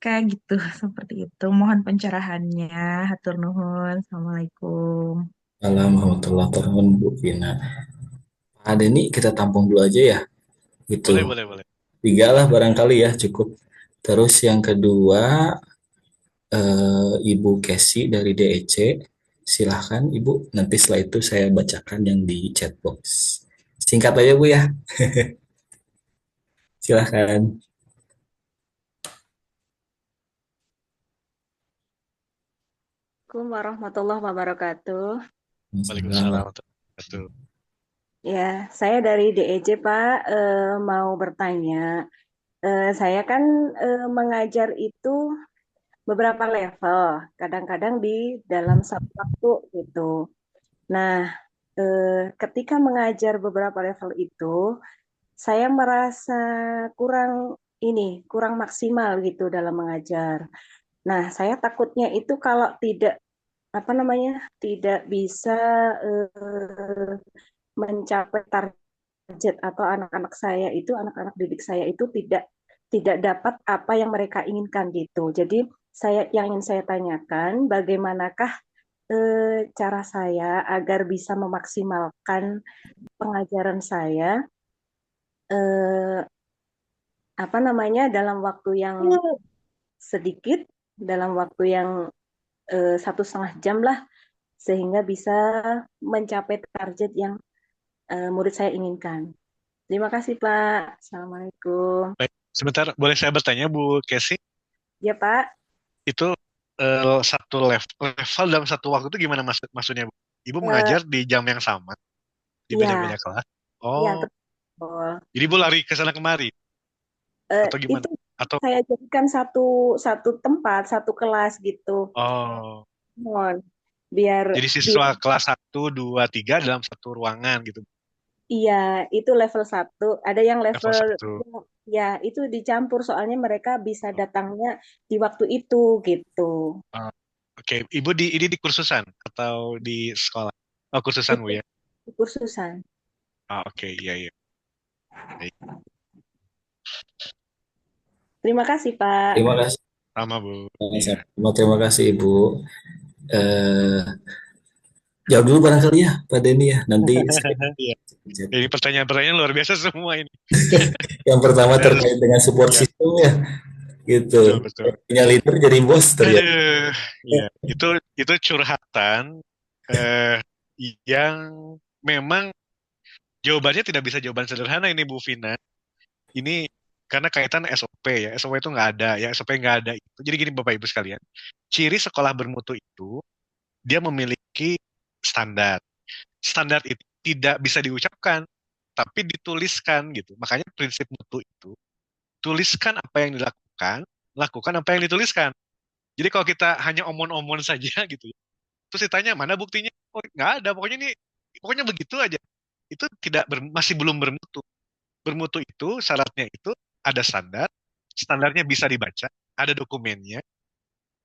kayak gitu. Seperti itu, mohon pencerahannya. Hatur nuhun. Assalamualaikum. Alhamdulillah terhubung Bu Vina. Ada nih kita tampung dulu aja ya, boleh, gitu. boleh, boleh. 3 lah barangkali ya cukup. Terus yang kedua, Ibu Kesi dari DEC. Silahkan Ibu, nanti setelah itu saya bacakan yang di chat box. Singkat aja Bu ya, silahkan. Assalamualaikum warahmatullahi wabarakatuh. Waalaikumsalam Masalah. warahmatullahi wabarakatuh. Ya, saya dari DEJ, Pak. Mau bertanya, saya kan mengajar itu beberapa level, kadang-kadang di dalam satu waktu gitu. Nah, ketika mengajar beberapa level itu, saya merasa kurang kurang maksimal gitu dalam mengajar. Nah, saya takutnya itu kalau tidak apa namanya, tidak bisa eh, mencapai target, atau anak-anak saya itu, anak-anak didik saya itu tidak tidak dapat apa yang mereka inginkan gitu. Jadi yang ingin saya tanyakan, bagaimanakah cara saya agar bisa memaksimalkan pengajaran saya, eh, apa namanya, dalam waktu yang sedikit, dalam waktu yang 1,5 jam lah, sehingga bisa mencapai target yang murid saya inginkan. Terima kasih, Pak. Assalamualaikum. Baik, sebentar, boleh saya bertanya, Bu Kesi? Ya, Pak. Itu satu level dalam satu waktu itu gimana maksudnya, Bu? Ibu Eh, mengajar di jam yang sama, di ya, beda-beda kelas? ya, Oh, betul. jadi Bu lari ke sana kemari, atau gimana? Itu Atau, saya jadikan satu satu tempat, satu kelas gitu. oh, Mohon, biar jadi biar siswa kelas 1, 2, 3 dalam satu ruangan gitu, iya, itu level satu. Ada yang level level satu. ya, itu dicampur, soalnya mereka bisa datangnya di waktu itu gitu. Oh, oke, Ibu ini di kursusan atau di sekolah? Oh, kursusan, Bu Itu ya? kursusan. Oh, oke, iya, iya. Baik. Terima kasih, Terima Pak. kasih. Sama, Bu. Iya. Terima kasih Ibu. Eh, Jawab dulu barangkali ya Pak Denny ya. Nanti saya Iya. chat. Jadi pertanyaan-pertanyaan luar biasa semua ini. Yang pertama Saya harus, terkait dengan support ya, system ya, betul, gitu. betul. Punya leader jadi bos ternyata. Aduh, iya. Itu curhatan eh, yang memang jawabannya tidak bisa jawaban sederhana ini, Bu Vina. Ini karena kaitan SOP ya. SOP itu nggak ada, ya SOP nggak ada itu. Jadi gini Bapak Ibu sekalian, ciri sekolah bermutu itu dia memiliki standar. Standar itu tidak bisa diucapkan, tapi dituliskan gitu. Makanya prinsip mutu itu, tuliskan apa yang dilakukan, lakukan apa yang dituliskan. Jadi kalau kita hanya omon-omon saja gitu ya, terus ditanya mana buktinya, oh nggak ada, pokoknya begitu aja. Itu masih belum bermutu. Bermutu itu syaratnya itu ada standar, standarnya bisa dibaca, ada dokumennya,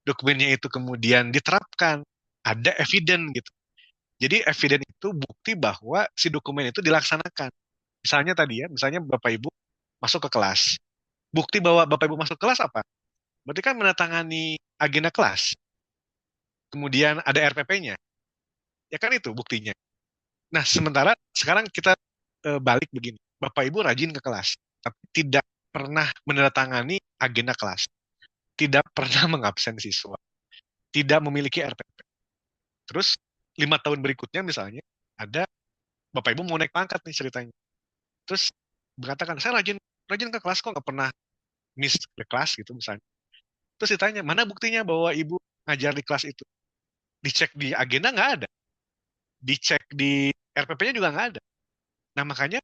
dokumennya itu kemudian diterapkan, ada eviden gitu. Jadi eviden itu bukti bahwa si dokumen itu dilaksanakan. Misalnya tadi ya, misalnya Bapak Ibu masuk ke kelas. Bukti bahwa Bapak Ibu masuk kelas apa? Berarti kan menandatangani agenda kelas. Kemudian ada RPP-nya. Ya kan itu buktinya. Nah, sementara sekarang kita balik begini. Bapak Ibu rajin ke kelas, tapi tidak pernah menandatangani agenda kelas. Tidak pernah mengabsen siswa. Tidak memiliki RPP. Terus 5 tahun berikutnya misalnya, ada Bapak Ibu mau naik pangkat nih ceritanya. Terus mengatakan, saya rajin rajin ke kelas kok, nggak pernah miss ke kelas gitu misalnya. Terus ditanya, mana buktinya bahwa Ibu ngajar di kelas itu? Dicek di agenda nggak ada. Dicek di RPP-nya juga nggak ada. Nah, makanya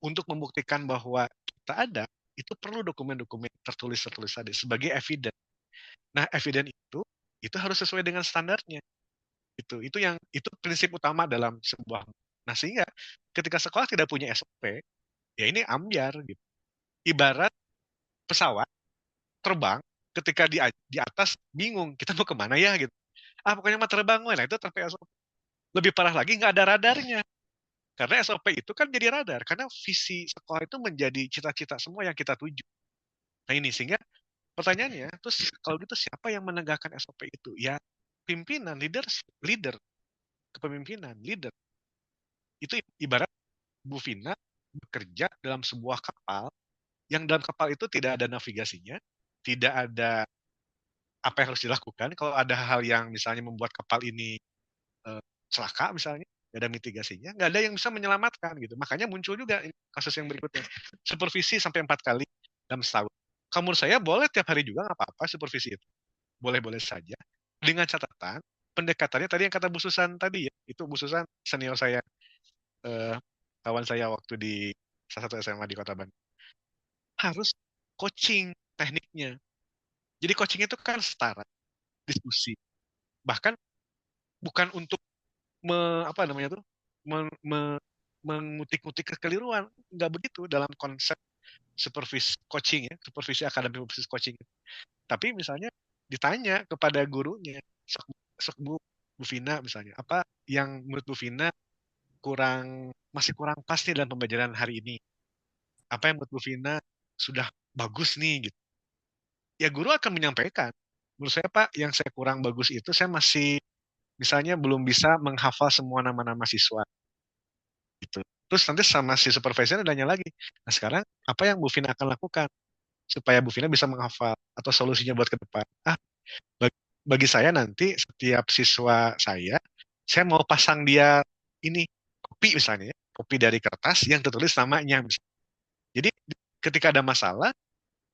untuk membuktikan bahwa kita ada, itu perlu dokumen-dokumen tertulis tadi sebagai evidence. Nah, evidence itu harus sesuai dengan standarnya. Itu prinsip utama dalam sebuah. Nah, sehingga ketika sekolah tidak punya SOP, ya ini ambiar gitu. Ibarat pesawat terbang, ketika di atas bingung kita mau kemana ya gitu. Pokoknya mah terbang, nah itu tanpa SOP. Lebih parah lagi nggak ada radarnya. Karena SOP itu kan jadi radar. Karena visi sekolah itu menjadi cita-cita semua yang kita tuju. Nah ini sehingga pertanyaannya, terus kalau gitu siapa yang menegakkan SOP itu? Ya pimpinan, leader, kepemimpinan, leader. Itu ibarat Bu Vina bekerja dalam sebuah kapal, yang dalam kapal itu tidak ada navigasinya, tidak ada apa yang harus dilakukan. Kalau ada hal yang misalnya membuat kapal ini celaka misalnya, nggak ada mitigasinya, nggak ada yang bisa menyelamatkan gitu. Makanya muncul juga kasus yang berikutnya, supervisi sampai 4 kali dalam setahun. Kamu saya boleh tiap hari juga nggak apa-apa supervisi itu, boleh-boleh saja, dengan catatan pendekatannya tadi yang kata Bu Susan tadi ya, itu Bu Susan senior saya, eh, kawan saya waktu di salah satu SMA di Kota Bandung, harus coaching tekniknya. Jadi coaching itu kan setara, diskusi, bahkan bukan untuk apa namanya tuh, mengutik-utik kekeliruan, nggak begitu dalam konsep supervisi coaching ya, supervisi akademik supervisi coaching. Tapi misalnya ditanya kepada gurunya, sok Bu Vina misalnya, apa yang menurut Bu Vina masih kurang pas nih dalam pembelajaran hari ini? Apa yang menurut Bu Vina sudah bagus nih gitu? Ya guru akan menyampaikan, menurut saya Pak, yang saya kurang bagus itu saya masih misalnya belum bisa menghafal semua nama-nama siswa gitu. Terus nanti sama si supervisor nanya lagi, nah sekarang apa yang Bu Vina akan lakukan supaya Bu Vina bisa menghafal atau solusinya buat ke depan? Bagi saya nanti setiap siswa saya mau pasang dia ini kopi misalnya ya, kopi dari kertas yang tertulis namanya. Jadi ketika ada masalah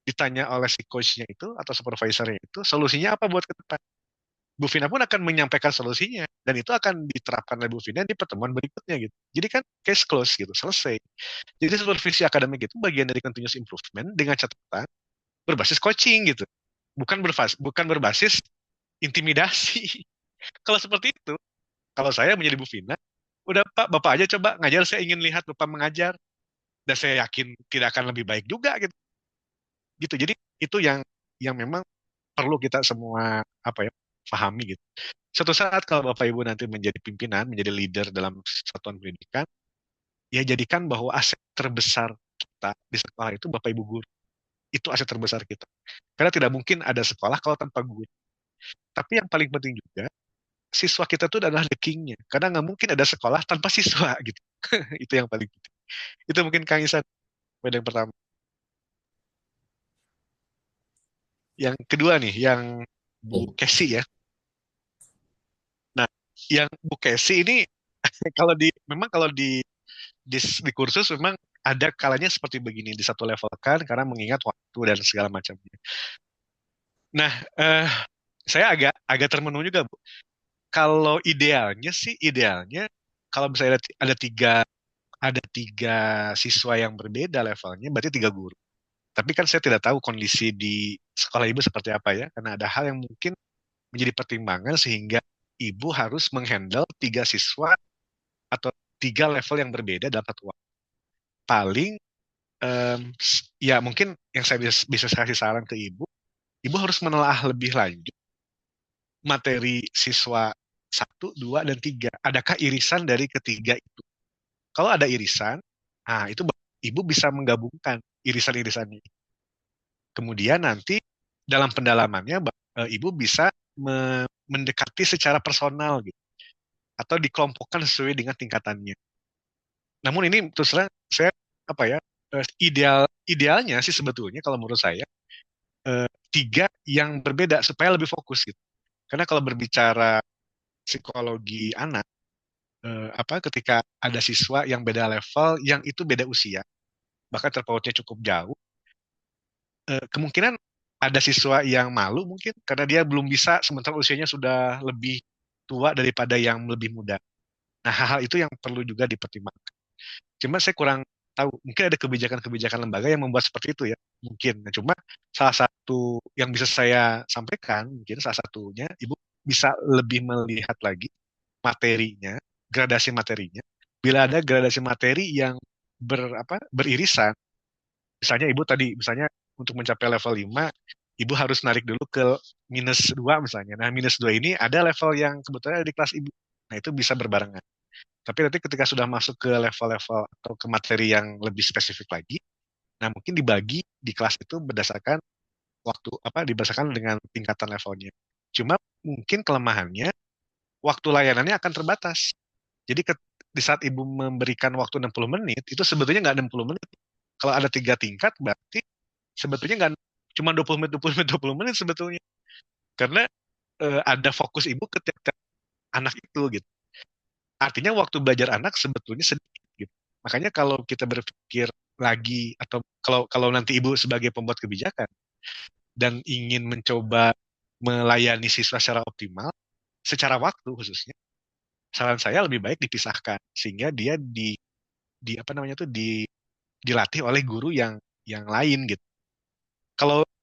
ditanya oleh si coachnya itu atau supervisornya itu solusinya apa buat ke depan. Bu Vina pun akan menyampaikan solusinya dan itu akan diterapkan oleh Bu Vina di pertemuan berikutnya gitu. Jadi kan case close gitu, selesai. Jadi supervisi akademik itu bagian dari continuous improvement dengan catatan berbasis coaching gitu. Bukan berbasis intimidasi. Kalau seperti itu, kalau saya menjadi Bu Vina, udah Pak, Bapak aja coba ngajar, saya ingin lihat Bapak mengajar dan saya yakin tidak akan lebih baik juga gitu. Gitu. Jadi itu yang memang perlu kita semua apa ya pahami gitu. Suatu saat kalau Bapak Ibu nanti menjadi pimpinan, menjadi leader dalam satuan pendidikan, ya jadikan bahwa aset terbesar kita di sekolah itu Bapak Ibu guru. Itu aset terbesar kita. Karena tidak mungkin ada sekolah kalau tanpa guru. Tapi yang paling penting juga, siswa kita itu adalah the king-nya. Karena nggak mungkin ada sekolah tanpa siswa gitu. Itu yang paling penting. Itu mungkin Kang Isan, poin yang pertama. Yang kedua nih, yang Bu Kesi ya. Nah, yang Bu Kesi ini memang kalau di kursus memang ada kalanya seperti begini di satu level kan karena mengingat waktu dan segala macamnya. Nah, saya agak termenung juga Bu. Kalau idealnya kalau misalnya ada tiga siswa yang berbeda levelnya, berarti 3 guru. Tapi kan saya tidak tahu kondisi di sekolah ibu seperti apa ya, karena ada hal yang mungkin menjadi pertimbangan sehingga ibu harus menghandle 3 siswa atau 3 level yang berbeda dalam satu waktu. Paling ya mungkin yang saya bisa kasih saran ke ibu harus menelaah lebih lanjut materi siswa 1, 2, dan 3. Adakah irisan dari ketiga itu? Kalau ada irisan, nah itu ibu bisa menggabungkan irisan-irisan ini. Kemudian nanti dalam pendalamannya ibu bisa mendekati secara personal gitu, atau dikelompokkan sesuai dengan tingkatannya. Namun ini terus terang saya apa ya idealnya sih sebetulnya kalau menurut saya 3 yang berbeda supaya lebih fokus gitu. Karena kalau berbicara psikologi anak ketika ada siswa yang beda level, yang itu beda usia, bahkan terpautnya cukup jauh, kemungkinan ada siswa yang malu mungkin karena dia belum bisa sementara usianya sudah lebih tua daripada yang lebih muda. Nah, hal-hal itu yang perlu juga dipertimbangkan. Cuma saya kurang tahu, mungkin ada kebijakan-kebijakan lembaga yang membuat seperti itu ya, mungkin. Nah, cuma salah satu yang bisa saya sampaikan, mungkin salah satunya, Ibu bisa lebih melihat lagi materinya, gradasi materinya. Bila ada gradasi materi yang beririsan, misalnya Ibu tadi, misalnya untuk mencapai level 5, Ibu harus narik dulu ke -2 misalnya. Nah, -2 ini ada level yang kebetulan ada di kelas Ibu. Nah, itu bisa berbarengan. Tapi nanti ketika sudah masuk ke level-level atau ke materi yang lebih spesifik lagi, nah mungkin dibagi di kelas itu berdasarkan waktu diberdasarkan dengan tingkatan levelnya. Cuma mungkin kelemahannya waktu layanannya akan terbatas. Jadi di saat ibu memberikan waktu 60 menit, itu sebetulnya nggak 60 menit. Kalau ada 3 tingkat, berarti sebetulnya nggak cuma 20 menit, 20 menit, 20 menit sebetulnya. Karena ada fokus ibu ke tiap anak itu gitu. Artinya waktu belajar anak sebetulnya sedikit gitu. Makanya kalau kita berpikir lagi atau kalau nanti ibu sebagai pembuat kebijakan dan ingin mencoba melayani siswa secara optimal, secara waktu khususnya, saran saya lebih baik dipisahkan sehingga dia di apa namanya tuh dilatih oleh guru yang lain gitu.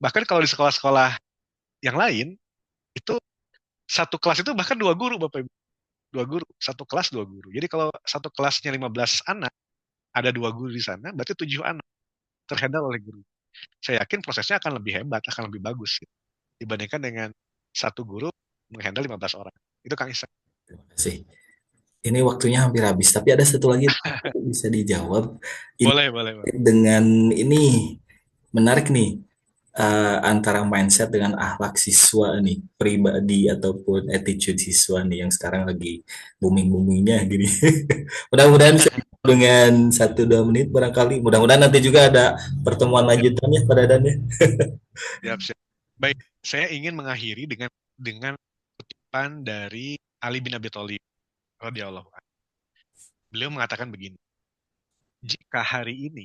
Bahkan kalau di sekolah-sekolah yang lain itu satu kelas itu bahkan 2 guru Bapak Ibu. 2 guru, satu kelas 2 guru. Jadi kalau satu kelasnya 15 anak, ada 2 guru di sana, berarti 7 anak terhandle oleh guru. Saya yakin prosesnya akan lebih hebat, akan lebih bagus gitu, dibandingkan dengan satu guru menghandle 15 orang. Itu Kang Isa. Terima kasih. Ini waktunya hampir habis, tapi ada satu lagi bisa dijawab. Ini Boleh, boleh, boleh. dengan ini menarik nih, antara mindset dengan akhlak siswa nih, pribadi ataupun attitude siswa nih yang sekarang lagi booming-boomingnya gini. Mudah-mudahan bisa dengan 1-2 menit barangkali. Mudah-mudahan nanti juga ada pertemuan lanjutannya pada Dadan ya. Siap, siap. Baik, saya ingin mengakhiri dengan kutipan dari Ali bin Abi Thalib radhiyallahu anhu. Beliau mengatakan begini, jika hari ini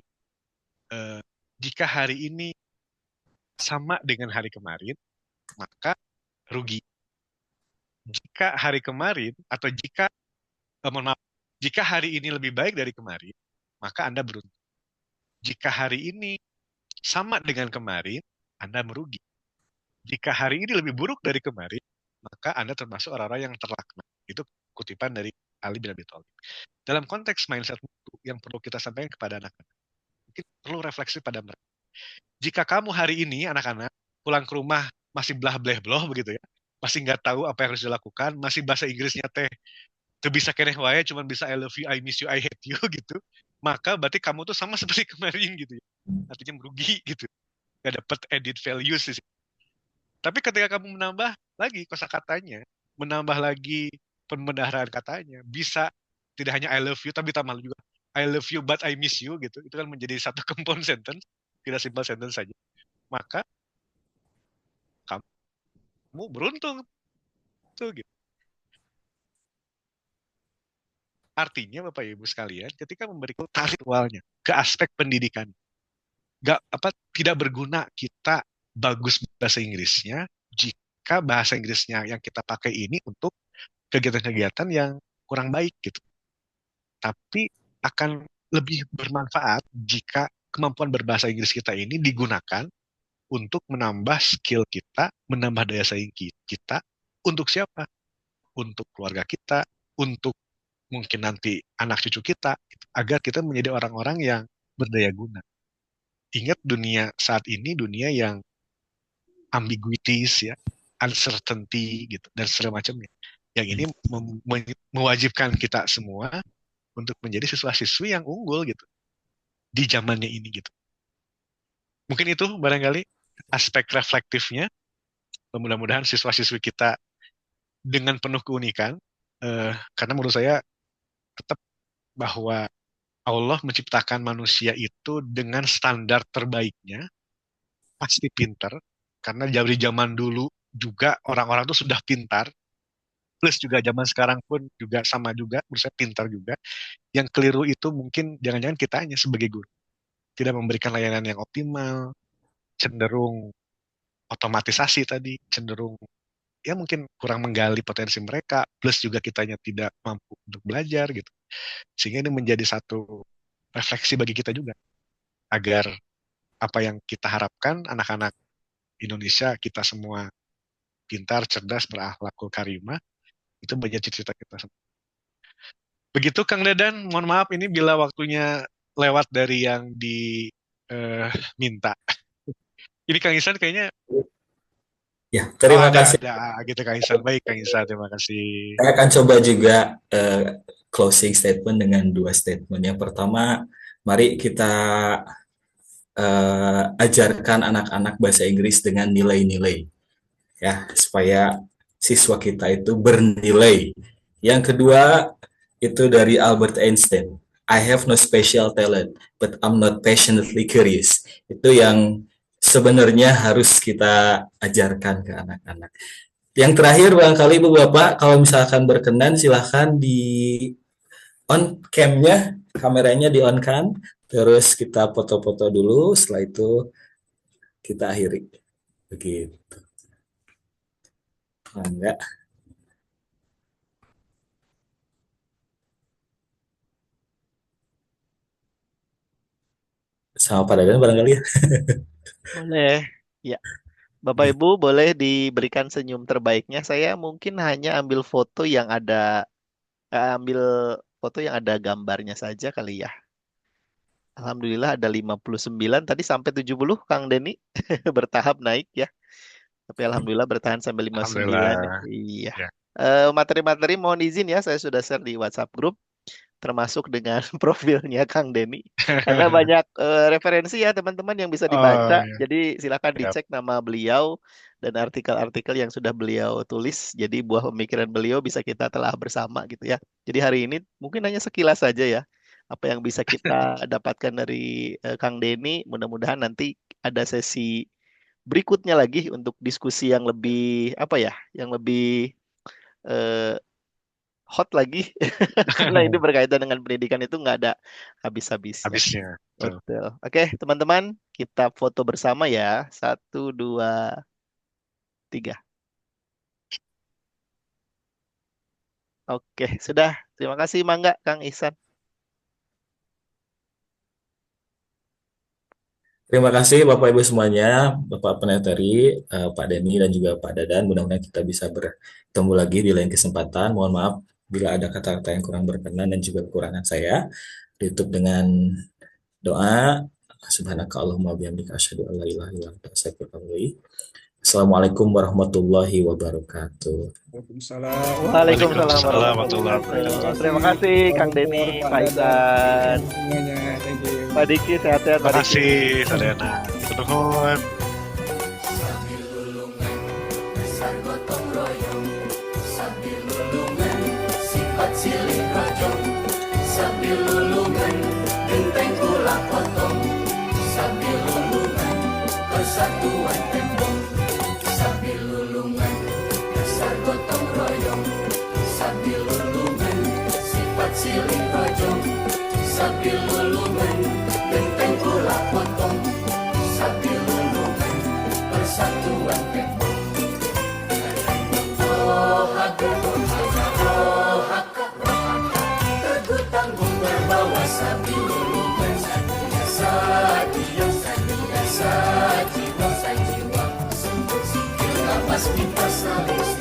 jika hari ini sama dengan hari kemarin, maka rugi. Jika hari kemarin atau mohon maaf, jika hari ini lebih baik dari kemarin, maka Anda beruntung. Jika hari ini sama dengan kemarin, Anda merugi. Jika hari ini lebih buruk dari kemarin, maka Anda termasuk orang-orang yang terlaknat. Itu kutipan dari Ali bin Abi Thalib. Dalam konteks mindset mutu yang perlu kita sampaikan kepada anak-anak, mungkin perlu refleksi pada mereka. Jika kamu hari ini, anak-anak, pulang ke rumah masih belah-beleh-beloh begitu ya, masih nggak tahu apa yang harus dilakukan, masih bahasa Inggrisnya tuh bisa keneh wae, cuman bisa I love you, I miss you, I hate you gitu, maka berarti kamu tuh sama seperti kemarin gitu ya. Artinya merugi gitu. Gak dapat edit values sih. Tapi ketika kamu menambah lagi kosakatanya, menambah lagi pembenaran katanya, bisa tidak hanya I love you, tapi tambah juga I love you but I miss you gitu. Itu kan menjadi satu compound sentence, tidak simple sentence saja. Maka kamu beruntung tuh gitu. Artinya Bapak Ibu sekalian, ketika memberikan tarik awalnya ke aspek pendidikan, tidak berguna kita bagus bahasa Inggrisnya jika bahasa Inggrisnya yang kita pakai ini untuk kegiatan-kegiatan yang kurang baik gitu. Tapi akan lebih bermanfaat jika kemampuan berbahasa Inggris kita ini digunakan untuk menambah skill kita, menambah daya saing kita. Untuk siapa? Untuk keluarga kita, untuk mungkin nanti anak cucu kita, agar kita menjadi orang-orang yang berdaya guna. Ingat dunia saat ini, dunia yang ambiguities ya, uncertainty gitu, dan segala macamnya. Yang ini mewajibkan kita semua untuk menjadi siswa-siswi yang unggul gitu di zamannya ini gitu. Mungkin itu barangkali aspek reflektifnya. Mudah-mudahan siswa-siswi kita dengan penuh keunikan, karena menurut saya tetap bahwa Allah menciptakan manusia itu dengan standar terbaiknya, pasti pintar, karena dari zaman dulu juga orang-orang itu sudah pintar, plus juga zaman sekarang pun juga sama juga, menurut saya pintar juga. Yang keliru itu mungkin jangan-jangan kita hanya sebagai guru, tidak memberikan layanan yang optimal, cenderung otomatisasi tadi, cenderung ya mungkin kurang menggali potensi mereka, plus juga kitanya tidak mampu untuk belajar gitu. Sehingga ini menjadi satu refleksi bagi kita juga, agar apa yang kita harapkan anak-anak Indonesia, kita semua pintar, cerdas, berakhlakul karimah, itu menjadi cita-cita kita semua. Begitu Kang Dadan, mohon maaf ini bila waktunya lewat dari yang diminta. Ini Kang Ihsan kayaknya Ya, terima kasih. ada gitu Kang Ihsan. Baik Kang Ihsan, terima kasih. Saya akan coba juga closing statement dengan 2 statement. Yang pertama, mari kita ajarkan anak-anak bahasa Inggris dengan nilai-nilai, ya, supaya siswa kita itu bernilai. Yang kedua, itu dari Albert Einstein. I have no special talent, but I'm not passionately curious. Itu yang sebenarnya harus kita ajarkan ke anak-anak. Yang terakhir, barangkali Ibu Bapak, kalau misalkan berkenan, silahkan di on cam-nya, kameranya di on kan, terus kita foto-foto dulu, setelah itu kita akhiri. Begitu. Enggak. Sama Pak Dadan barangkali ya. Boleh. Ya. Bapak Ibu boleh diberikan senyum terbaiknya. Saya mungkin hanya ambil foto yang ada gambarnya saja kali ya. Alhamdulillah ada 59 tadi sampai 70 Kang Denny bertahap naik ya. Tapi alhamdulillah bertahan sampai 59. Alhamdulillah. Iya. Ya. Materi-materi mohon izin ya, saya sudah share di WhatsApp grup termasuk dengan profilnya Kang Denny. Karena banyak referensi ya teman-teman yang bisa dibaca. iya. Jadi silakan Siap. dicek nama beliau dan artikel-artikel yang sudah beliau tulis. Jadi buah pemikiran beliau bisa kita telah bersama gitu ya. Jadi hari ini mungkin hanya sekilas saja ya apa yang bisa kita dapatkan dari Kang Denny. Mudah-mudahan nanti ada sesi berikutnya lagi untuk diskusi yang lebih yang lebih eh, hot lagi karena ini berkaitan dengan pendidikan itu nggak ada habis-habisnya. Habisnya. Betul. Betul. Oke, teman-teman, kita foto bersama ya. 1, 2, 3. Oke, sudah. Terima kasih, Mangga, Kang Ihsan. Terima kasih Bapak Ibu semuanya, Bapak Penetari, Pak Denny dan juga Pak Dadan. Mudah-mudahan kita bisa bertemu lagi di lain kesempatan. Mohon maaf bila ada kata-kata yang kurang berkenan dan juga kekurangan saya. Ditutup dengan doa. Subhanakallahumma bihamdika asyhadu an la ilaha illa anta astaghfiruka wa atubu ilaik. Assalamualaikum warahmatullahi wabarakatuh. Waalaikumsalam warahmatullahi wabarakatuh. Terima kasih Kang Denny, Pak Ihsan, Pak Diki, sehat-sehat. Terima kasih, Salena. Nuhun. Persatuan tembok sambil lulungan, dasar gotong royong sambil lulungan, sifat silih rojong sambil lulungan, genteng pula potong sambil lulungan, persatuan tembok. Oh haka, oh haka, teguh tanggung berbawa sambil lulungan, satya, jiwa, sempur sikil, nafas minta saling.